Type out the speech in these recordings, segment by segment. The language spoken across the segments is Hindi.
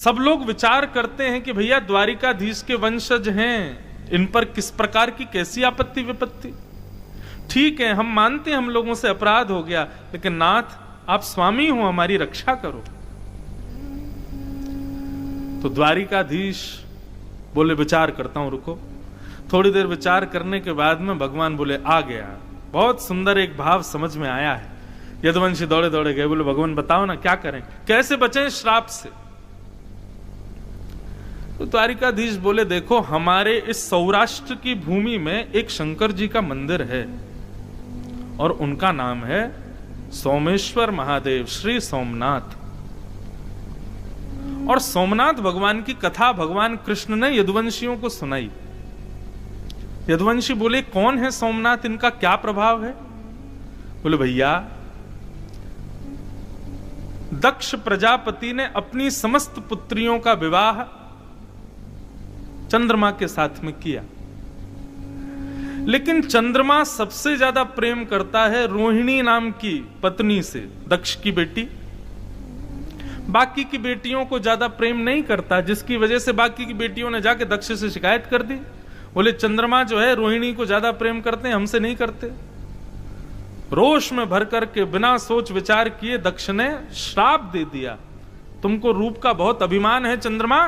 सब लोग विचार करते हैं कि भैया द्वारिकाधीश के वंशज हैं, इन पर किस प्रकार की कैसी आपत्ति विपत्ति। ठीक है, हम मानते हैं हम लोगों से अपराध हो गया, लेकिन नाथ आप स्वामी हो, हमारी रक्षा करो। तो द्वारिकाधीश बोले विचार करता हूं, रुको। थोड़ी देर विचार करने के बाद में भगवान बोले आ गया। बहुत सुंदर एक भाव समझ में आया है। यदुवंशी दौड़े दौड़े गए, बोले भगवान बताओ ना क्या करें, कैसे बचें श्राप से। तो द्वारिकाधीश बोले देखो, हमारे इस सौराष्ट्र की भूमि में एक शंकर जी का मंदिर है और उनका नाम है सोमेश्वर महादेव, श्री सोमनाथ। और सोमनाथ भगवान की कथा भगवान कृष्ण ने यदुवंशियों को सुनाई। यदुवंशी बोले कौन है सोमनाथ, इनका क्या प्रभाव है। बोले भैया, दक्ष प्रजापति ने अपनी समस्त पुत्रियों का विवाह चंद्रमा के साथ में किया, लेकिन चंद्रमा सबसे ज्यादा प्रेम करता है रोहिणी नाम की पत्नी से, दक्ष की बेटी। बाकी की बेटियों को ज्यादा प्रेम नहीं करता, जिसकी वजह से बाकी की बेटियों ने जाके दक्ष से शिकायत कर दी। बोले चंद्रमा जो है रोहिणी को ज्यादा प्रेम करते हैं, हमसे नहीं करते। रोष में भर करके बिना सोच विचार किए दक्ष ने श्राप दे दिया, तुमको रूप का बहुत अभिमान है चंद्रमा,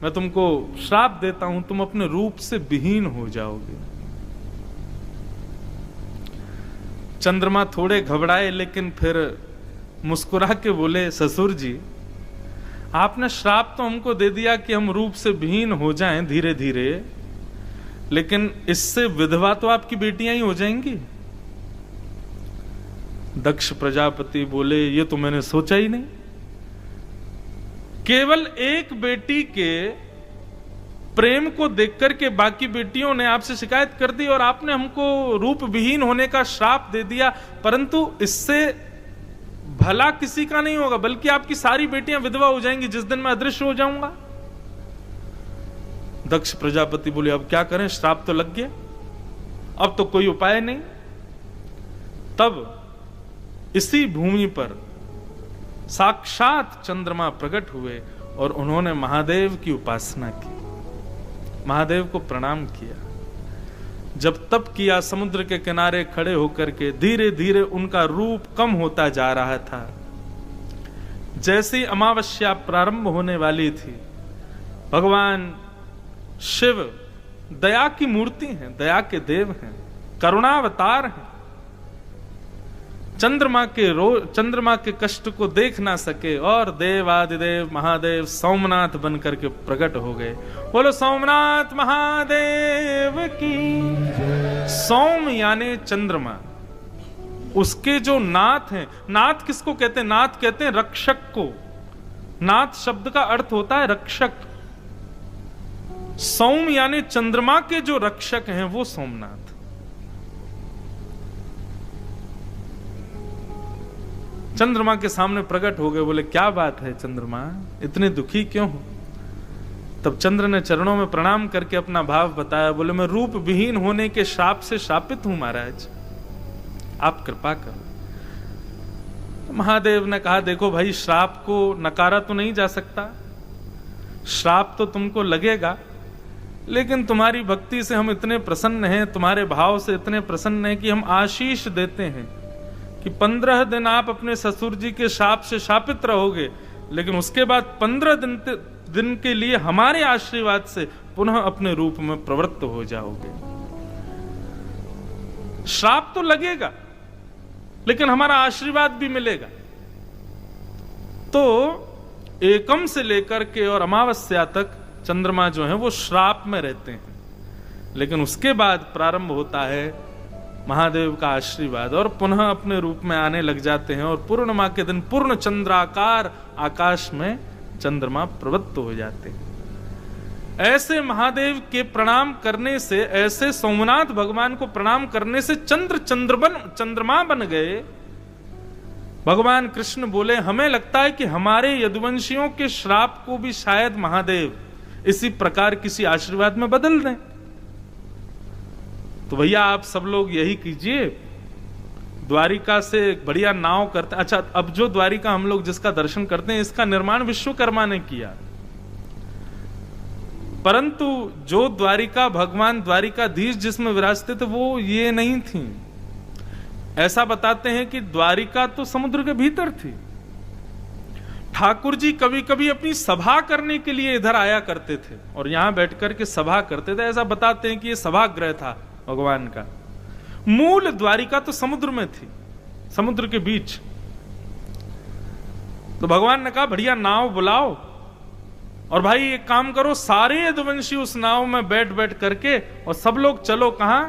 मैं तुमको श्राप देता हूं, तुम अपने रूप से विहीन हो जाओगे। चंद्रमा थोड़े घबराए, लेकिन फिर मुस्कुरा के बोले ससुर जी, आपने श्राप तो हमको दे दिया कि हम रूप से विहीन हो जाएं धीरे धीरे, लेकिन इससे विधवा तो आपकी बेटियां ही हो जाएंगी। दक्ष प्रजापति बोले ये तो मैंने सोचा ही नहीं। केवल एक बेटी के प्रेम को देखकर के बाकी बेटियों ने आपसे शिकायत कर दी और आपने हमको रूप विहीन होने का श्राप दे दिया, परंतु इससे भला किसी का नहीं होगा, बल्कि आपकी सारी बेटियां विधवा हो जाएंगी जिस दिन मैं अदृश्य हो जाऊंगा। दक्ष प्रजापति बोले अब क्या करें, श्राप तो लग गया, अब तो कोई उपाय नहीं। तब इसी भूमि पर साक्षात चंद्रमा प्रकट हुए और उन्होंने महादेव की उपासना की, महादेव को प्रणाम किया। जब तप किया, समुद्र के किनारे खड़े होकर के धीरे धीरे उनका रूप कम होता जा रहा था। जैसी अमावस्या प्रारंभ होने वाली थी, भगवान शिव दया की मूर्ति हैं, दया के देव हैं, करुणावतार हैं। चंद्रमा के कष्ट को देख ना सके और देवादिदेव महादेव सोमनाथ बनकर के प्रकट हो गए। बोलो सोमनाथ महादेव की। सोम यानी चंद्रमा, उसके जो नाथ हैं, नाथ किसको कहते हैं, नाथ कहते हैं रक्षक को। नाथ शब्द का अर्थ होता है रक्षक। सोम यानी चंद्रमा के जो रक्षक हैं वो सोमनाथ। चंद्रमा के सामने प्रकट हो गए। बोले क्या बात है चंद्रमा, इतने दुखी क्यों हो। तब चंद्र ने चरणों में प्रणाम करके अपना भाव बताया। बोले मैं रूप विहीन होने के श्राप से शापित हूं महाराज, आप कृपा करो। महादेव ने कहा देखो भाई, श्राप को नकारा तो नहीं जा सकता, श्राप तो तुमको लगेगा, लेकिन तुम्हारी भक्ति से हम इतने प्रसन्न हैं, तुम्हारे भाव से इतने प्रसन्न हैं कि हम आशीष देते हैं कि 15 दिन आप अपने ससुर जी के शाप से शापित रहोगे, लेकिन उसके बाद 15 दिन के लिए हमारे आशीर्वाद से पुनः अपने रूप में प्रवृत्त हो जाओगे। श्राप तो लगेगा, लेकिन हमारा आशीर्वाद भी मिलेगा। तो एकम से लेकर के और अमावस्या तक चंद्रमा जो है वो श्राप में रहते हैं, लेकिन उसके बाद प्रारंभ होता है महादेव का आशीर्वाद और पुनः अपने रूप में आने लग जाते हैं। और पूर्णिमा के दिन पूर्ण चंद्राकार आकाश में चंद्रमा प्रवृत्त हो जाते हैं। ऐसे महादेव के प्रणाम करने से, ऐसे सोमनाथ भगवान को प्रणाम करने से चंद्रमा बन गए। भगवान कृष्ण बोले हमें लगता है कि हमारे यदुवंशियों के श्राप को भी शायद महादेव इसी प्रकार किसी आशीर्वाद में बदल दें। तो भैया आप सब लोग यही कीजिए, द्वारिका से एक बढ़िया नाव करते। अच्छा, अब जो द्वारिका हम लोग जिसका दर्शन करते हैं, इसका निर्माण विश्वकर्मा ने किया, परंतु जो द्वारिका भगवान द्वारिकाधीश जिसमें विराजते थे वो ये नहीं थी। ऐसा बताते हैं कि द्वारिका तो समुद्र के भीतर थी। ठाकुर जी कभी कभी अपनी सभा करने के लिए इधर आया करते थे और यहां बैठकर के सभा करते थे। ऐसा बताते हैं कि ये सभागृह था भगवान का। मूल द्वारिका तो समुद्र में थी, समुद्र के बीच। तो भगवान ने कहा बढ़िया नाव बुलाओ और भाई एक काम करो, सारे यदुवंशी उस नाव में बैठ बैठ करके और सब लोग चलो कहां,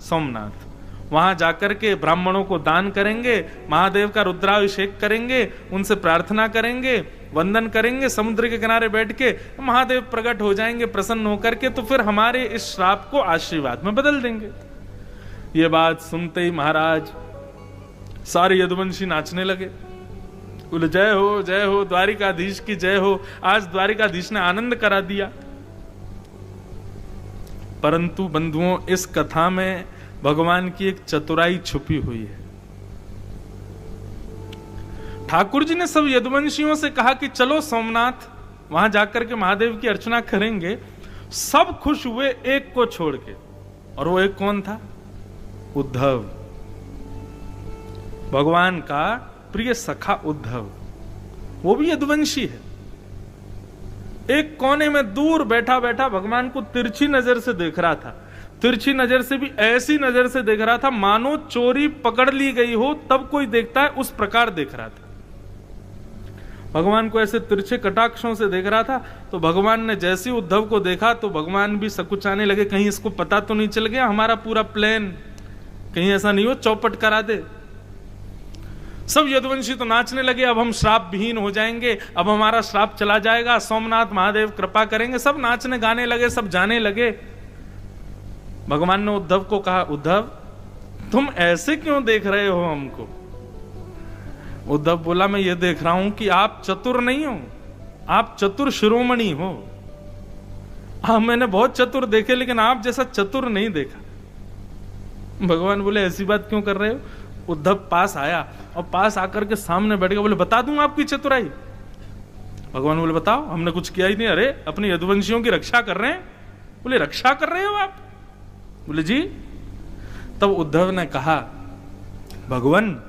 सोमनाथ। वहां जाकर के ब्राह्मणों को दान करेंगे, महादेव का रुद्राभिषेक करेंगे, उनसे प्रार्थना करेंगे, वंदन करेंगे, समुद्र के किनारे बैठ के महादेव प्रकट हो जाएंगे प्रसन्न होकर के, तो फिर हमारे इस श्राप को आशीर्वाद में बदल देंगे। ये बात सुनते ही महाराज सारे यदुवंशी नाचने लगे, बोले जय हो द्वारिकाधीश की जय हो, आज द्वारिकाधीश ने आनंद करा दिया। परंतु बंधुओं, इस कथा में भगवान की एक चतुराई छुपी हुई है। ठाकुर जी ने सब यदुवंशियों से कहा कि चलो सोमनाथ, वहां जाकर के महादेव की अर्चना करेंगे। सब खुश हुए एक को छोड़ के, और वो एक कौन था? उद्धव, भगवान का प्रिय सखा उद्धव। वो भी यदुवंशी है। एक कोने में दूर बैठा बैठा भगवान को तिरछी नजर से देख रहा था। तिरछी नजर से भी ऐसी नजर से देख रहा था मानो चोरी पकड़ ली गई हो तब कोई देखता है, उस प्रकार देख रहा था। भगवान को ऐसे तिरछे कटाक्षों से देख रहा था। तो भगवान ने जैसे उद्धव को देखा तो भगवान भी सकुचाने लगे, कहीं इसको पता तो नहीं चल गया हमारा पूरा प्लान, कहीं ऐसा नहीं हो चौपट करा दे। सब यदुवंशी तो नाचने लगे, अब हम श्राप विहीन हो जाएंगे, अब हमारा श्राप चला जाएगा, सोमनाथ महादेव कृपा करेंगे। सब नाचने गाने लगे, सब जाने लगे। भगवान ने उद्धव को कहा, उद्धव तुम ऐसे क्यों देख रहे हो हमको? उद्धव बोला, मैं ये देख रहा हूं कि आप चतुर नहीं हो, आप चतुर शिरोमणि हो। हाँ, मैंने बहुत चतुर देखे लेकिन आप जैसा चतुर नहीं देखा। भगवान बोले, ऐसी बात क्यों कर रहे हो? उद्धव पास आया और पास आकर के सामने बैठ गया, बोले बता दूं आपकी चतुराई? भगवान बोले बताओ। हमने कुछ किया ही नहीं। अरे अपने यदुवंशियों की रक्षा कर रहे हैं। बोले रक्षा कर रहे हो आप? बोले जी। तब उद्धव ने कहा, भगवान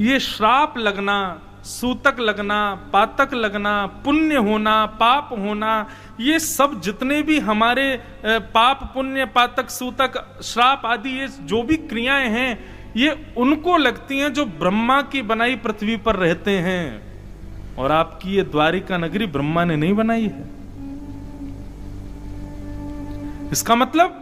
ये श्राप लगना, सूतक लगना, पातक लगना, पुण्य होना, पाप होना, ये सब जितने भी हमारे पाप पुण्य पातक सूतक श्राप आदि ये जो भी क्रियाएं हैं, ये उनको लगती हैं जो ब्रह्मा की बनाई पृथ्वी पर रहते हैं। और आपकी ये द्वारिका नगरी ब्रह्मा ने नहीं बनाई है। इसका मतलब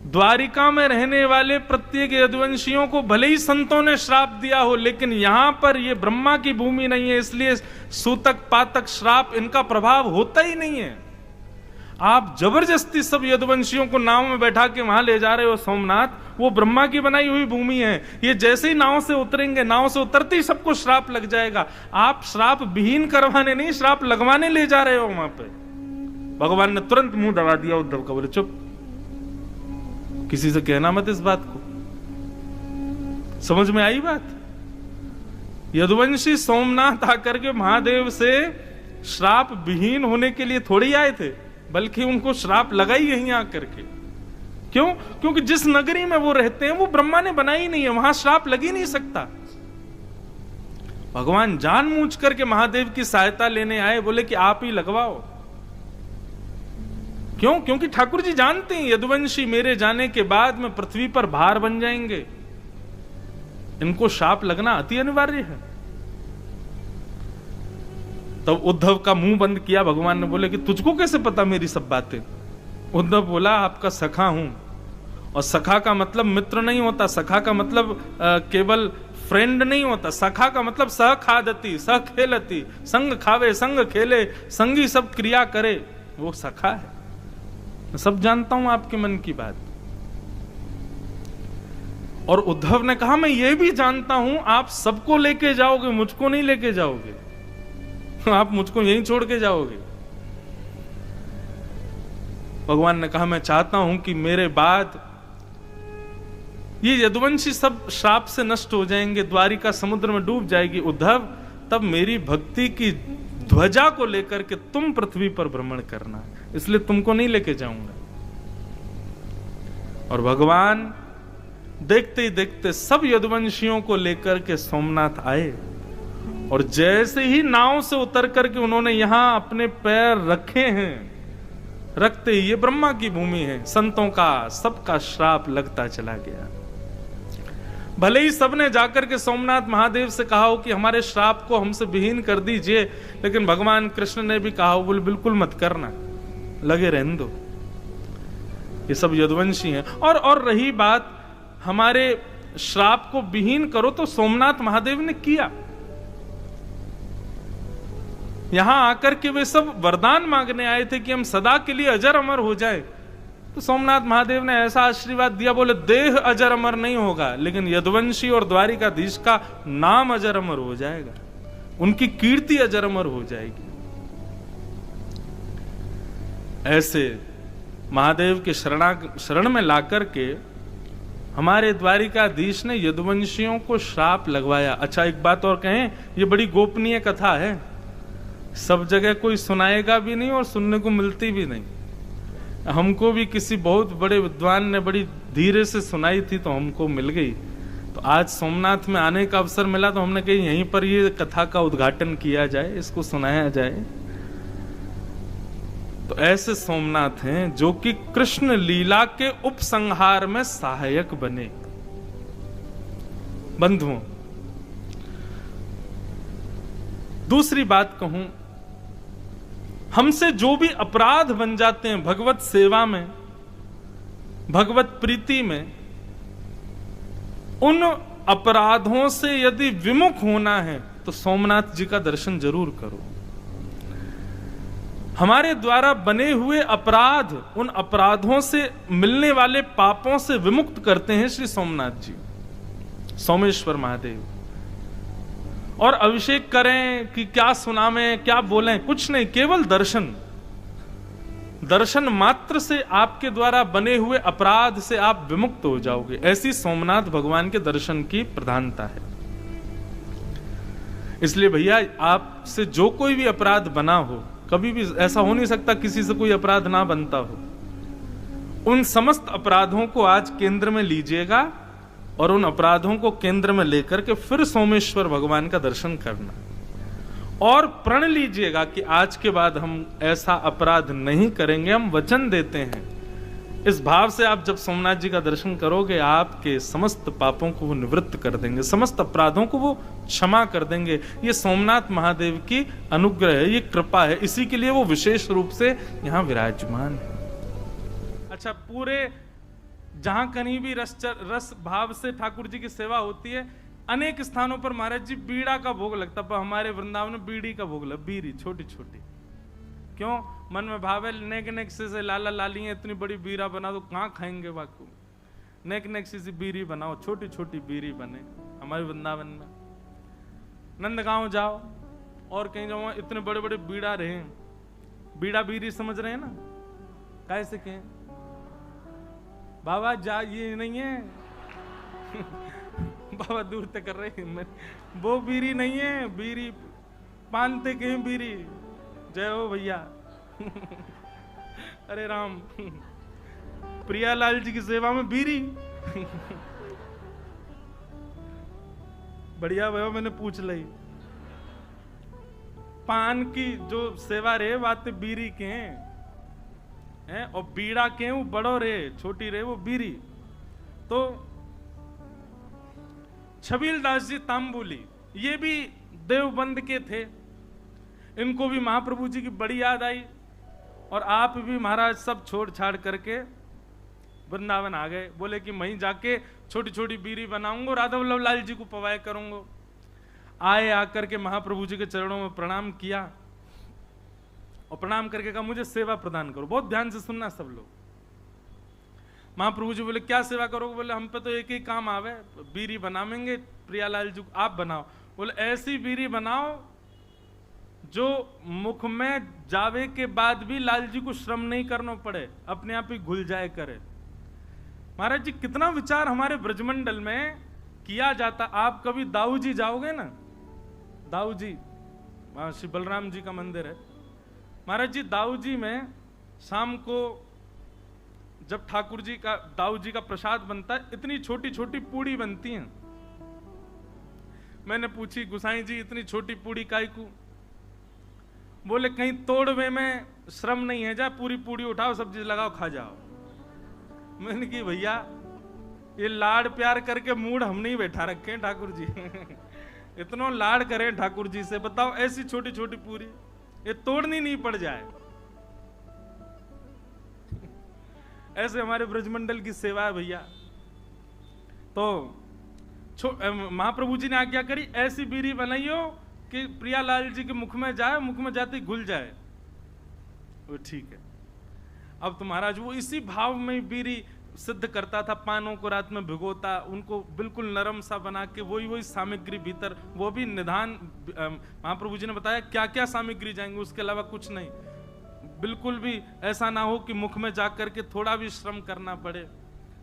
द्वारिका में रहने वाले प्रत्येक यदुवंशियों को भले ही संतों ने श्राप दिया हो, लेकिन यहां पर यह ब्रह्मा की भूमि नहीं है, इसलिए सूतक पातक श्राप इनका प्रभाव होता ही नहीं है। आप जबरदस्ती सब यदुवंशियों को नाव में बैठा के वहां ले जा रहे हो सोमनाथ, वो ब्रह्मा की बनाई हुई भूमि है। ये जैसे ही नाव से उतरेंगे, नाव से उतरते ही सबको श्राप लग जाएगा। आप श्राप विहीन करवाने नहीं, श्राप लगवाने ले जा रहे हो वहां पे। भगवान ने तुरंत मुंह दबा दिया उद्धव का, बोले चुप, किसी से कहना मत इस बात को। समझ में आई बात? यदुवंशी सोमनाथ आकर के महादेव से श्राप विहीन होने के लिए थोड़ी आए थे, बल्कि उनको श्राप लगा ही यहीं आकर के। क्यों? क्योंकि जिस नगरी में वो रहते हैं वो ब्रह्मा ने बनाई नहीं है, वहां श्राप लग ही नहीं सकता। भगवान जानबूझ करके महादेव की सहायता लेने आए, बोले कि आप ही लगवाओ। क्यों? क्योंकि ठाकुर जी जानते हैं यदुवंशी मेरे जाने के बाद में पृथ्वी पर भार बन जाएंगे, इनको शाप लगना अति अनिवार्य है। तब उद्धव का मुंह बंद किया भगवान ने, बोले कि तुझको कैसे पता मेरी सब बातें? उद्धव बोला, आपका सखा हूं, और सखा का मतलब मित्र नहीं होता, सखा का मतलब केवल फ्रेंड नहीं होता। सखा का मतलब सह खादती, सह खेलती, संग खावे संग खेले, संगी सब क्रिया करे, वो सखा है। सब जानता हूं आपके मन की बात। और उद्धव ने कहा, मैं ये भी जानता हूं आप सबको लेके जाओगे, मुझको नहीं लेके जाओगे, आप मुझको यहीं छोड़ के जाओगे। भगवान ने कहा, मैं चाहता हूं कि मेरे बाद ये यदुवंशी सब श्राप से नष्ट हो जाएंगे, द्वारिका समुद्र में डूब जाएगी। उद्धव, तब मेरी भक्ति की ध्वजा को लेकर के तुम पृथ्वी पर भ्रमण करना, इसलिए तुमको नहीं लेके जाऊंगा। और भगवान देखते ही देखते सब यदुवंशियों को लेकर के सोमनाथ आए, और जैसे ही नाव से उतर करके उन्होंने यहां अपने पैर रखे हैं, रखते ही, ये ब्रह्मा की भूमि है, संतों का सबका श्राप लगता चला गया। भले ही सबने जाकर के सोमनाथ महादेव से कहा हो कि हमारे श्राप को हमसे विहीन कर दीजिए, लेकिन भगवान कृष्ण ने भी कहा हो, बोले बिल्कुल मत करना, लगे रहने दो, ये सब यदुवंशी हैं। और रही बात हमारे श्राप को विहीन करो, तो सोमनाथ महादेव ने किया। यहां आकर के वे सब वरदान मांगने आए थे कि हम सदा के लिए अजर अमर हो जाए, तो सोमनाथ महादेव ने ऐसा आशीर्वाद दिया, बोले देह अजर अमर नहीं होगा, लेकिन यदुवंशी और द्वारिकाधीश का नाम अजर अमर हो जाएगा, उनकी कीर्ति अजर अमर हो जाएगी। ऐसे महादेव के शरण में लाकर के हमारे द्वारिकाधीश ने यदुवंशियों को श्राप लगवाया। अच्छा, एक बात और कहें, ये बड़ी गोपनीय कथा है, सब जगह कोई सुनाएगा भी नहीं और सुनने को मिलती भी नहीं। हमको भी किसी बहुत बड़े विद्वान ने बड़ी धीरे से सुनाई थी, तो हमको मिल गई। तो आज सोमनाथ में आने का अवसर मिला, तो हमने कही यहीं पर ये कथा का उद्घाटन किया जाए, इसको सुनाया जाए। तो ऐसे सोमनाथ हैं जो कि कृष्ण लीला के उपसंहार में सहायक बने। बंधुओं, दूसरी बात कहूं, हमसे जो भी अपराध बन जाते हैं भगवत सेवा में, भगवत प्रीति में, उन अपराधों से यदि विमुख होना है तो सोमनाथ जी का दर्शन जरूर करो। हमारे द्वारा बने हुए अपराध, उन अपराधों से मिलने वाले पापों से विमुक्त करते हैं श्री सोमनाथ जी, सोमेश्वर महादेव। और अभिषेक करें कि क्या सुनामें, क्या बोलें, कुछ नहीं, केवल दर्शन, दर्शन मात्र से आपके द्वारा बने हुए अपराध से आप विमुक्त हो जाओगे। ऐसी सोमनाथ भगवान के दर्शन की प्रधानता है। इसलिए भैया, आपसे जो कोई भी अपराध बना हो, कभी भी ऐसा हो नहीं सकता किसी से कोई अपराध ना बनता हो, उन समस्त अपराधों को आज केंद्र में लीजिएगा और उन अपराधों को केंद्र में लेकर के फिर सोमेश्वर भगवान का दर्शन करना, और प्रण लीजिएगा कि आज के बाद हम ऐसा अपराध नहीं करेंगे, हम वचन देते हैं। इस भाव से आप जब सोमनाथ जी का दर्शन करोगे, आपके समस्त पापों को वो निवृत्त कर देंगे, समस्त अपराधों को वो क्षमा कर देंगे। ये सोमनाथ महादेव की अनुग्रह है, ये कृपा है, इसी के लिए वो विशेष रूप से यहाँ विराजमान है। अच्छा, पूरे जहां कहीं भी रस भाव से ठाकुर जी की सेवा होती है, अनेक स्थानों पर महाराज जी बीड़ा का भोग लगता, पर हमारे वृंदावन में बीड़ी का भोग लगता, बीड़ी छोटी छोटी। क्यों? मन में भाव है, नेक नेक से लाला लाली है, इतनी बड़ी बीड़ा बना दो, कहाँ खाएंगे बाकू, नेक नेक सी बीड़ी बनाओ, छोटी छोटी बीड़ी बने। हमारे वृंदावन में नंदगांव जाओ और कहीं जाओ, इतने बड़े बड़े बीड़ा रहे, बीड़ा बीड़ी समझ रहे हैं ना, कैसे कहें बाबा, जा ये नहीं है बाबा दूर तक कर रहे हैं, वो बीरी नहीं है, बीरी पानते के बीरी। जय हो भैया अरे राम, प्रियालाल जी की सेवा में बीरी बढ़िया भैया, मैंने पूछ ली। पान की जो सेवा रे बातें बीरी के हैं, और बीड़ा के वो बड़ो रे, छोटी रे वो बीरी। तो छबील दास जी तांबुली, ये भी देवबंद के थे, इनको भी महाप्रभु जी की बड़ी याद आई, और आप भी महाराज सब छोड़ छाड़ करके वृंदावन आ गए। बोले कि वहीं जाके छोटी छोटी बीड़ी बनाऊंगा, राधा वल्लभ लाल जी को पवाय करूंगा। आए, आकर के महाप्रभु जी के चरणों में प्रणाम किया, और प्रणाम करके कहा मुझे सेवा प्रदान करो। बहुत ध्यान से सुनना सब लोग। महाप्रभु जी बोले क्या सेवा करोगे? बोले हम पे तो एक ही काम आवे, बीड़ी बनावेंगे, प्रियालाल जी आप बनाओ। बोले ऐसी बीड़ी बनाओ जो मुख में जावे के बाद भी लाल जी को श्रम नहीं करना पड़े, अपने आप ही घुल जाए करे। महाराज जी कितना विचार हमारे ब्रजमंडल में किया जाता। आप कभी दाऊ जी जाओगे ना, दाऊ जी वहां श्री बलराम जी का मंदिर है महाराज जी, दाऊ जी में शाम को जब ठाकुर जी का दाऊ जी का प्रसाद बनता है, इतनी छोटी छोटी पूड़ी बनती हैं। मैंने पूछी गुसाई जी इतनी छोटी पूड़ी काय को? बोले कहीं तोड़वे में श्रम नहीं है, जा पूरी पूड़ी उठाओ सब्जी लगाओ खा जाओ। मैंने की भैया ये लाड प्यार करके मूड हम नहीं बैठा रखे ठाकुर जी इतना लाड करें ठाकुर जी से, बताओ ऐसी छोटी छोटी पूरी ये तोड़नी नहीं पड़ जाए। ऐसे हमारे ब्रजमंडल की सेवा है भैया। तो महाप्रभु जी ने आज्ञा करी ऐसी बीरी बनाइयो कि प्रियालाल जी के मुख में जाए, मुख में जाते ही घुल जाए। वो ठीक है। अब तो महाराज वो इसी भाव में बीरी सिद्ध करता था, पानों को रात में भिगोता, उनको बिल्कुल नरम सा बना के वही सामग्री भीतर, वो भी निधान महाप्रभु जी ने बताया क्या क्या सामग्री जाएंगे, उसके अलावा कुछ नहीं। बिल्कुल भी ऐसा ना हो कि मुख में जाकर के थोड़ा भी श्रम करना पड़े।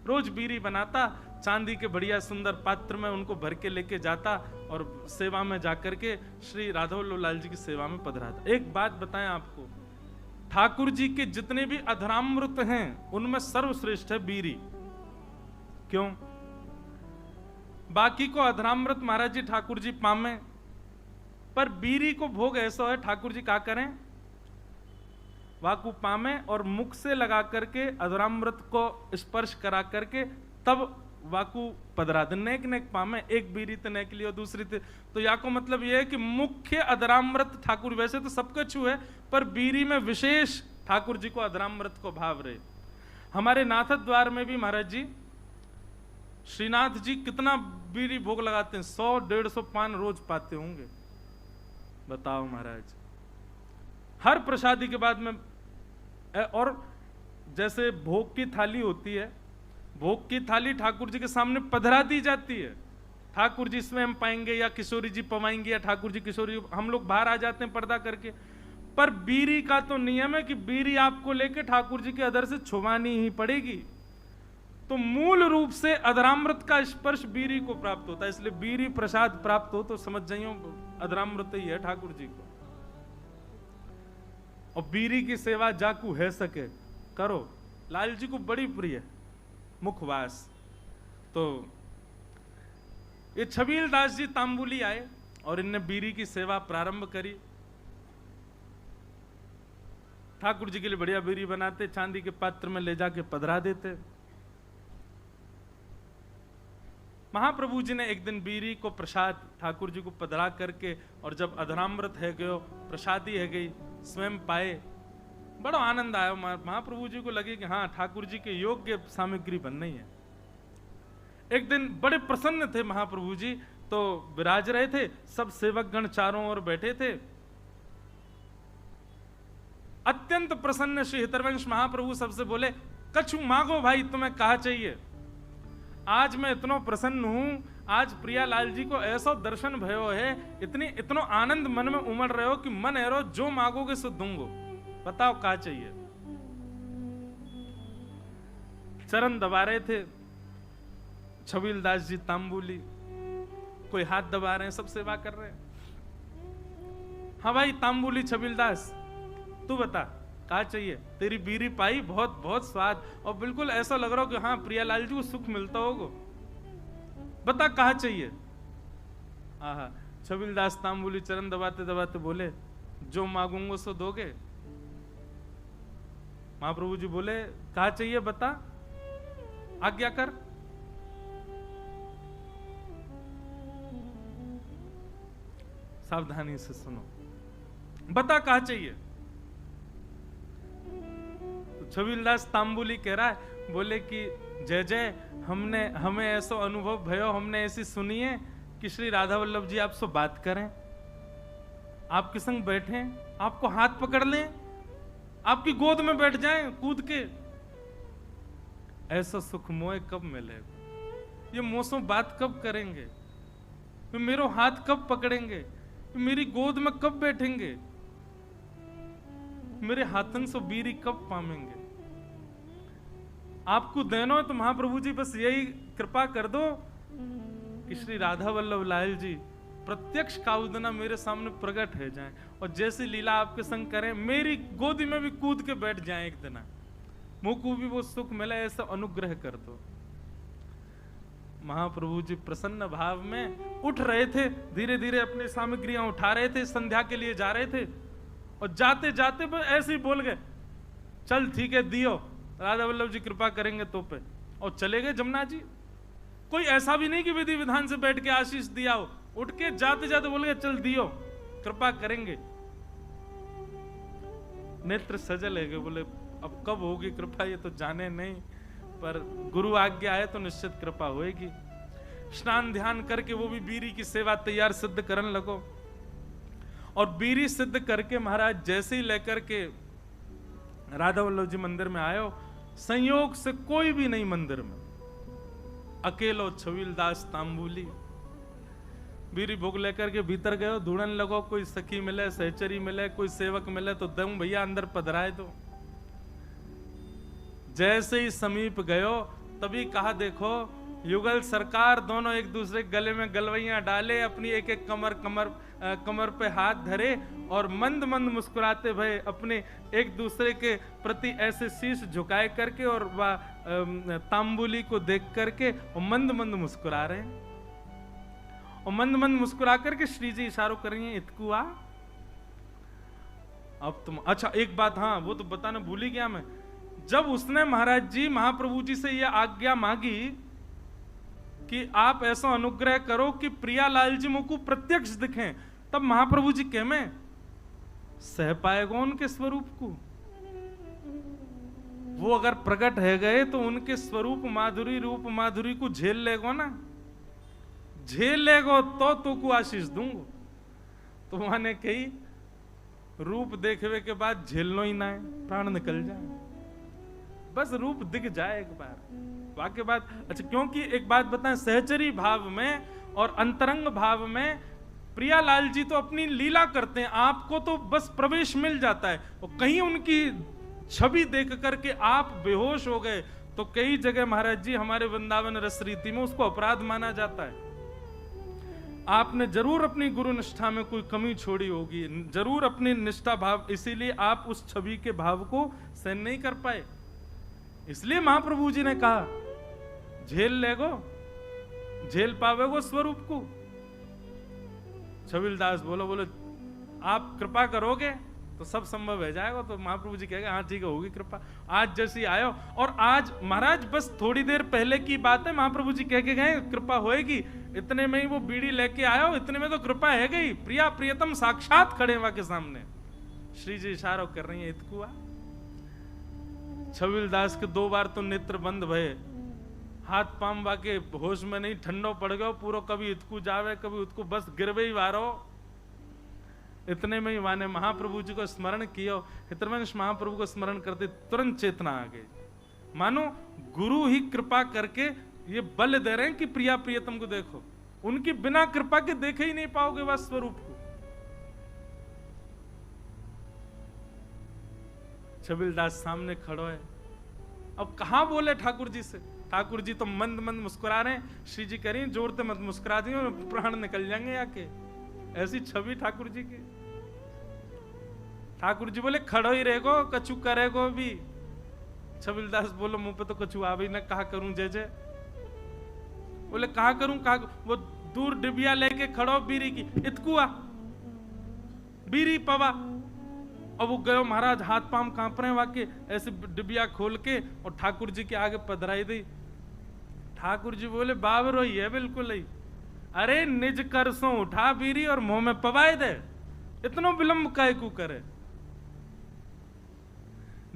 रोज बीरी बनाता, चांदी के बढ़िया सुंदर पात्र में उनको भर के लेके जाता और सेवा में जाकर के श्री राघव लाल जी की सेवा में पधराता। एक बात बताएं आपको, ठाकुर जी के जितने भी अधरामृत हैं उनमें सर्वश्रेष्ठ है बीरी। क्यों? बाकी को अधरामृत महाराज जी ठाकुर जी पामे, पर बीरी को भोग ऐसा है ठाकुर जी क्या करें, वाकु पामे और मुख से लगा करके अधरामृत को स्पर्श करा करके तब वाकु पधरा दे। नेक नेक पामे, एक बीरी तो नेक लियो दूसरी तो या को मतलब यह है कि मुख्य अधरामृत ठाकुर, वैसे तो सबका छू है पर बीरी में विशेष ठाकुर जी को अधरामृत को भाव रहे। हमारे नाथ द्वार में भी महाराज जी श्रीनाथ जी कितना बीरी भोग लगाते हैं, 100-150 पान रोज पाते होंगे। बताओ महाराज, हर प्रसादी के बाद में। और जैसे भोग की थाली होती है, भोग की थाली ठाकुर जी के सामने पधरा दी जाती है। ठाकुर जी स्वयं पाएंगे या किशोरी जी पवाएंगे या ठाकुर जी किशोरी, हम लोग बाहर आ जाते हैं पर्दा करके। पर बीरी का तो नियम है कि बीरी आपको लेके ठाकुर जी के अधर से छुवानी ही पड़ेगी। तो मूल रूप से अधरामृत का स्पर्श बीरी को प्राप्त होता है, इसलिए बीरी प्रसाद प्राप्त हो तो समझ जाइयो अधरामृत ही है ठाकुर जी को। और बीरी की सेवा जाकू है सके करो, लाल जी को बड़ी प्रिय मुखवास। तो ये छबील दास जी तांबुली आए और इनने बीरी की सेवा प्रारंभ करी। ठाकुर जी के लिए बढ़िया बीरी बनाते, चांदी के पात्र में ले जाके पधरा देते। महाप्रभु जी ने एक दिन बीरी को प्रसाद ठाकुर जी को पधरा करके, और जब अधरामृत है गयो, प्रसादी है गई, स्वयं पाए, बड़ा आनंद आया। महाप्रभु जी को लगे कि हाँ ठाकुर जी के योग्य सामग्री बननी है। एक दिन बड़े प्रसन्न थे महाप्रभु जी, तो विराज रहे थे, सब सेवक गण चारों ओर बैठे थे। अत्यंत प्रसन्न श्री हितरवंश महाप्रभु सबसे बोले, कछु मांगो भाई, तुम्हें कहा चाहिए। आज मैं इतना प्रसन्न हूं, आज प्रियालाल जी को ऐसा दर्शन भयो है, इतनो आनंद मन में उमड़ रहे हो कि मन एरो जो मांगोगे सो दूंगो, बताओ क्या चाहिए। चरण दबा रहे थे छबील दास जी तांबुली, कोई हाथ दबा रहे हैं, सब सेवा कर रहे हैं। हाँ भाई तांबुली छबील दास, तू बता क्या चाहिए। तेरी बीरी पाई, बहुत बहुत स्वाद, और बिल्कुल ऐसा लग रहा हो कि हाँ प्रियालाल जी को सुख मिलता होगा, बता कहा चाहिए। आहा, छबील दास तांबुली चरण दबाते दबाते बोले, जो मांगूंगा सो दोगे। महाप्रभु जी बोले, कहा चाहिए बता, आज्ञा कर। सावधानी से सुनो, बता कहा चाहिए। तो छबीलदास तांबुली कह रहा है, बोले कि जय जय, हमें ऐसा अनुभव भयो, हमने ऐसी सुनी है कि श्री राधा वल्लभ जी आपसे बात करें, आपके संग बैठे, आपको हाथ पकड़ लें, आपकी गोद में बैठ जाएं कूद के। ऐसा सुख मोए कब मिलेगा, ये मोसों बात कब करेंगे, मेरे हाथ कब पकड़ेंगे, मेरी गोद में कब बैठेंगे, मेरे हाथन से बीरी कब पामेंगे। आपको देनो है तो महाप्रभु जी बस यही कृपा कर दो कि श्री राधा वल्लभ लाल जी प्रत्यक्ष काउदना मेरे सामने प्रकट हो जाएं और जैसी लीला आपके संग करें, मेरी गोदी में भी कूद के बैठ जाएं एक दिन, मुझको भी वो सुख मिले, ऐसा अनुग्रह कर दो। महाप्रभु जी प्रसन्न भाव में उठ रहे थे, धीरे धीरे अपनी सामग्रियां उठा रहे थे, संध्या के लिए जा रहे थे और जाते जाते ऐसे ही बोल गए, चल ठीक है दियो, राधा वल्लभ जी कृपा करेंगे तो पे, और चले गए जमुना जी। कोई ऐसा भी नहीं कि विधि विधान से बैठ के आशीष दिया हो, उठ के जाते जाते बोल गए चल दियो, कृपा करेंगे। नेत्र सजल है, बोले अब कब होगी कृपा ये तो जाने नहीं, पर गुरु आज्ञा है तो निश्चित कृपा होएगी। स्नान ध्यान करके वो भी बीरी की सेवा तैयार सिद्ध करने लगो, और बीरी सिद्ध करके महाराज जैसे ही लेकर के राधा वल्लभ जी मंदिर में आयो, संयोग से कोई भी नहीं मंदिर में, अकेलो छबील दास तांबुली। बीरी भोग लेकर के भीतर गए, ढूंढने लगो कोई सखी मिले, सहचरी मिले, कोई सेवक मिले तो दम भैया अंदर पधराए दो। जैसे ही समीप गयो तभी कहा देखो युगल सरकार, दोनों एक दूसरे गले में गलवैयां डाले, अपनी एक एक कमर पे हाथ धरे और मंद मंद मुस्कुराते भय अपने एक दूसरे के प्रति ऐसे शीश झुकाए करके और वह तांबुली को देख करके और मंद मंद मुस्कुरा रहे हैं। और मंद मंद मुस्कुरा करके श्री जी इशारों कर रही हैं, इतकुआ अब तुम, अच्छा एक बात हाँ वो तो बताना भूल ही गया मैं, जब उसने महाराज जी महाप्रभु जी से यह आज्ञा मांगी कि आप ऐसा अनुग्रह करो कि प्रियालाल जी मुझको प्रत्यक्ष दिखें, तब महाप्रभु जी कह में सह पाएगा उनके स्वरूप को। वो अगर प्रकट है गए तो उनके स्वरूप माधुरी रूप माधुरी को झेल लेगो ना, झेल लेगो तो को आशीष दूंगो। तो माने कही रूप देखने के बाद झेलनो ही ना है, प्राण निकल जाए, बस रूप दिख जाए एक बार, वाक्य बात। अच्छा क्योंकि एक बात बताएं, सहचरी भाव में और अंतरंग भाव में प्रियालाल जी तो अपनी लीला करते हैं, आपको तो बस प्रवेश मिल जाता है, और कहीं उनकी छवि देख करके आप बेहोश हो गए तो कई जगह महाराज जी हमारे वृंदावन रस रीति में उसको अपराध माना जाता है। आपने जरूर अपनी गुरु निष्ठा में कोई कमी छोड़ी होगी, जरूर अपनी निष्ठा भाव, इसीलिए आप उस छवि के भाव को सहन नहीं कर पाए। इसलिए महाप्रभु जी ने कहा झेल लेगो, झेल पावेगो स्वरूप को। छबील दास बोलो आप कृपा करोगे तो सब संभव हो जाएगा। तो महाप्रभु जी कहेगा हाँ ठीक है होगी कृपा। आज जैसी आयो, और आज महाराज बस थोड़ी देर पहले की बात है, महाप्रभु जी कह के गए कृपा होएगी, इतने में ही वो बीड़ी लेके आयो, इतने में तो कृपा है गई, प्रिया प्रियतम साक्षात खड़े वहां के सामने। श्री जी इशारा कर रही है इतकुआ। छबील दास के 2 बार तो नेत्र बंद भये, हाथ पाम वाके होश में नहीं, ठंडो पड़ गयो पूरा, कभी इतकू जावे कभी उतकू, बस गिरवे ही वारो। इतने में ही माने महाप्रभु जी को स्मरण किया, हितवंश महाप्रभु को स्मरण करते तुरंत चेतना आ गई। मानो गुरु ही कृपा करके ये बल दे रहे हैं कि प्रिया प्रियतम को देखो, उनकी बिना कृपा के देखे ही नहीं पाओगे वह स्वरूप को। छबील दास सामने खड़ो है, अब कहां बोले ठाकुर जी से। ठाकुर जी तो मंद मंद मुस्कुरा रहे हैं, श्री जी कह रही हैं जोर से मत मुस्कुरा दी प्राण निकल जाएंगे आके, ऐसी छवि ठाकुर जी की। ठाकुर जी बोले खड़ो ही रहेगो, कछु करेगो भी। छबील दास बोलो मुंह पे तो कछु आ भी ना, कहा करूं जय जय। बोले कहा करूं कहा, वो दूर डिबिया लेके खड़ो बीरी की, इतकुआ बीरी पवा। और वो गयो महाराज हाथ पाम कांप रहे वाके, ऐसे डिबिया खोल के और ठाकुर जी के आगे पधराई दी। ठाकुर जी बोले बाबरो ही है बिल्कुल ही, अरे निज करसों उठा बीरी और मुंह में पवाए दे, इतनो विलंब काय को करे।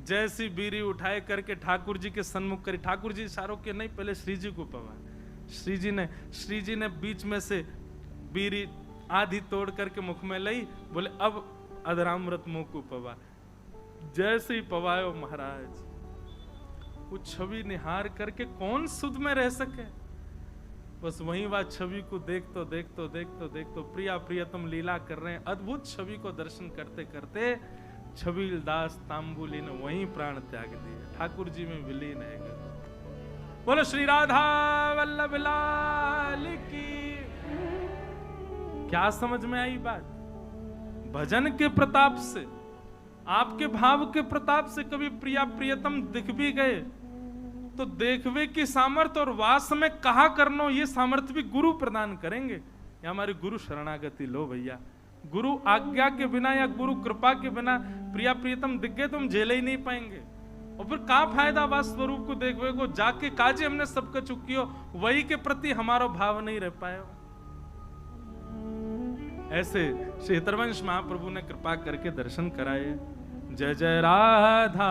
जैसी बीरी उठाए करके ठाकुर जी के सन्मुख करी, ठाकुर जी इशारों के नहीं पहले श्री जी को पवा। श्री जी ने बीच में से बीरी आधी तोड़ करके मुख में ली, बोले अब अधरामृत मुंह को पवा। जैसे ही पवायो महाराज, वो छवि निहार करके कौन सुध में रह सके, बस वहीं वह छवि को देखतो प्रिया प्रियतम लीला कर रहे हैं। अद्भुत छवि को दर्शन करते करते छबील दास तांबुली ने वहीं प्राण त्याग दिए, ठाकुर जी में विलीन है। बोलो श्री राधा वल्लभ लाल की। क्या समझ में आई बात? भजन के प्रताप से, आपके भाव के प्रताप से कभी प्रिया प्रियतम दिख भी गए तो देखवे की सामर्थ्य और वास में कहा करनो, ये सामर्थ्य भी गुरु प्रदान करेंगे। या हमारे गुरु शरणागति लो भैया। गुरु आज्ञा के बिना या गुरु कृपा के बिना प्रिया प्रियतम दिख गए तो हम झेले ही नहीं पाएंगे। और फिर का फायदा वास स्वरूप को देखवे को, जाके काजे हमने सबका चुकियो, वही के प्रति हमारा भाव नहीं रह पायो। ऐसे श्री हितरवंश महाप्रभु ने कृपा करके दर्शन कराए। जय जय राधा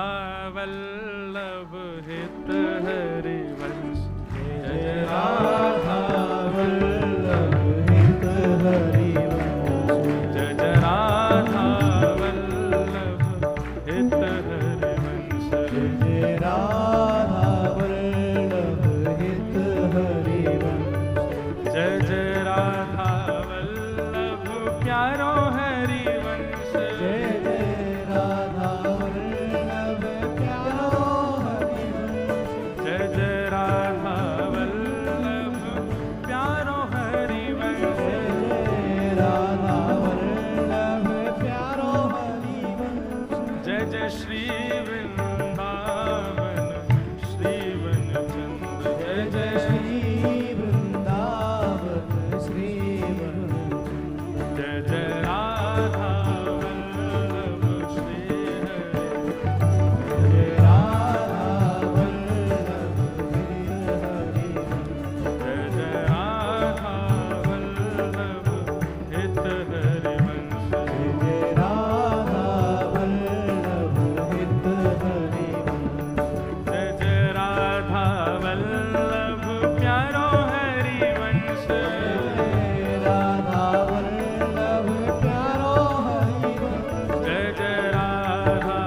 वल्लभ हित हरिवंश, जय जय राधा वल्लभ हित हरिवंश, जय जय राधा वल्लभ हित हरिवंश, जय जय राधा वल्लभ हित हरिवंश, जय जय राधा वल्लभ प्यारो हरिवंश, जय जय राधा वल्लभ प्यारो हरिवंश, जय जय राधा वल्लभ प्यारो हरिवंश, जय जय राधा वल्लभ प्यारो हरिवंश, जय जय श्री वृंदावन श्री वनचंद्र, जय जय श्री वृंदावन श्री वनचंद्र, जय जय राधा वल्लभ श्री हरि, जय राधा वल्लभ श्री हरि, जय जय राधा वल्लभ हित हरिवंश, जय जय राधा वल्लभ हित हरिवंश, जय जय राधा वल्लभ प्यारो हरिवंश, जय राधा वल्लभ प्यारो हरिवंश, जय जय राधा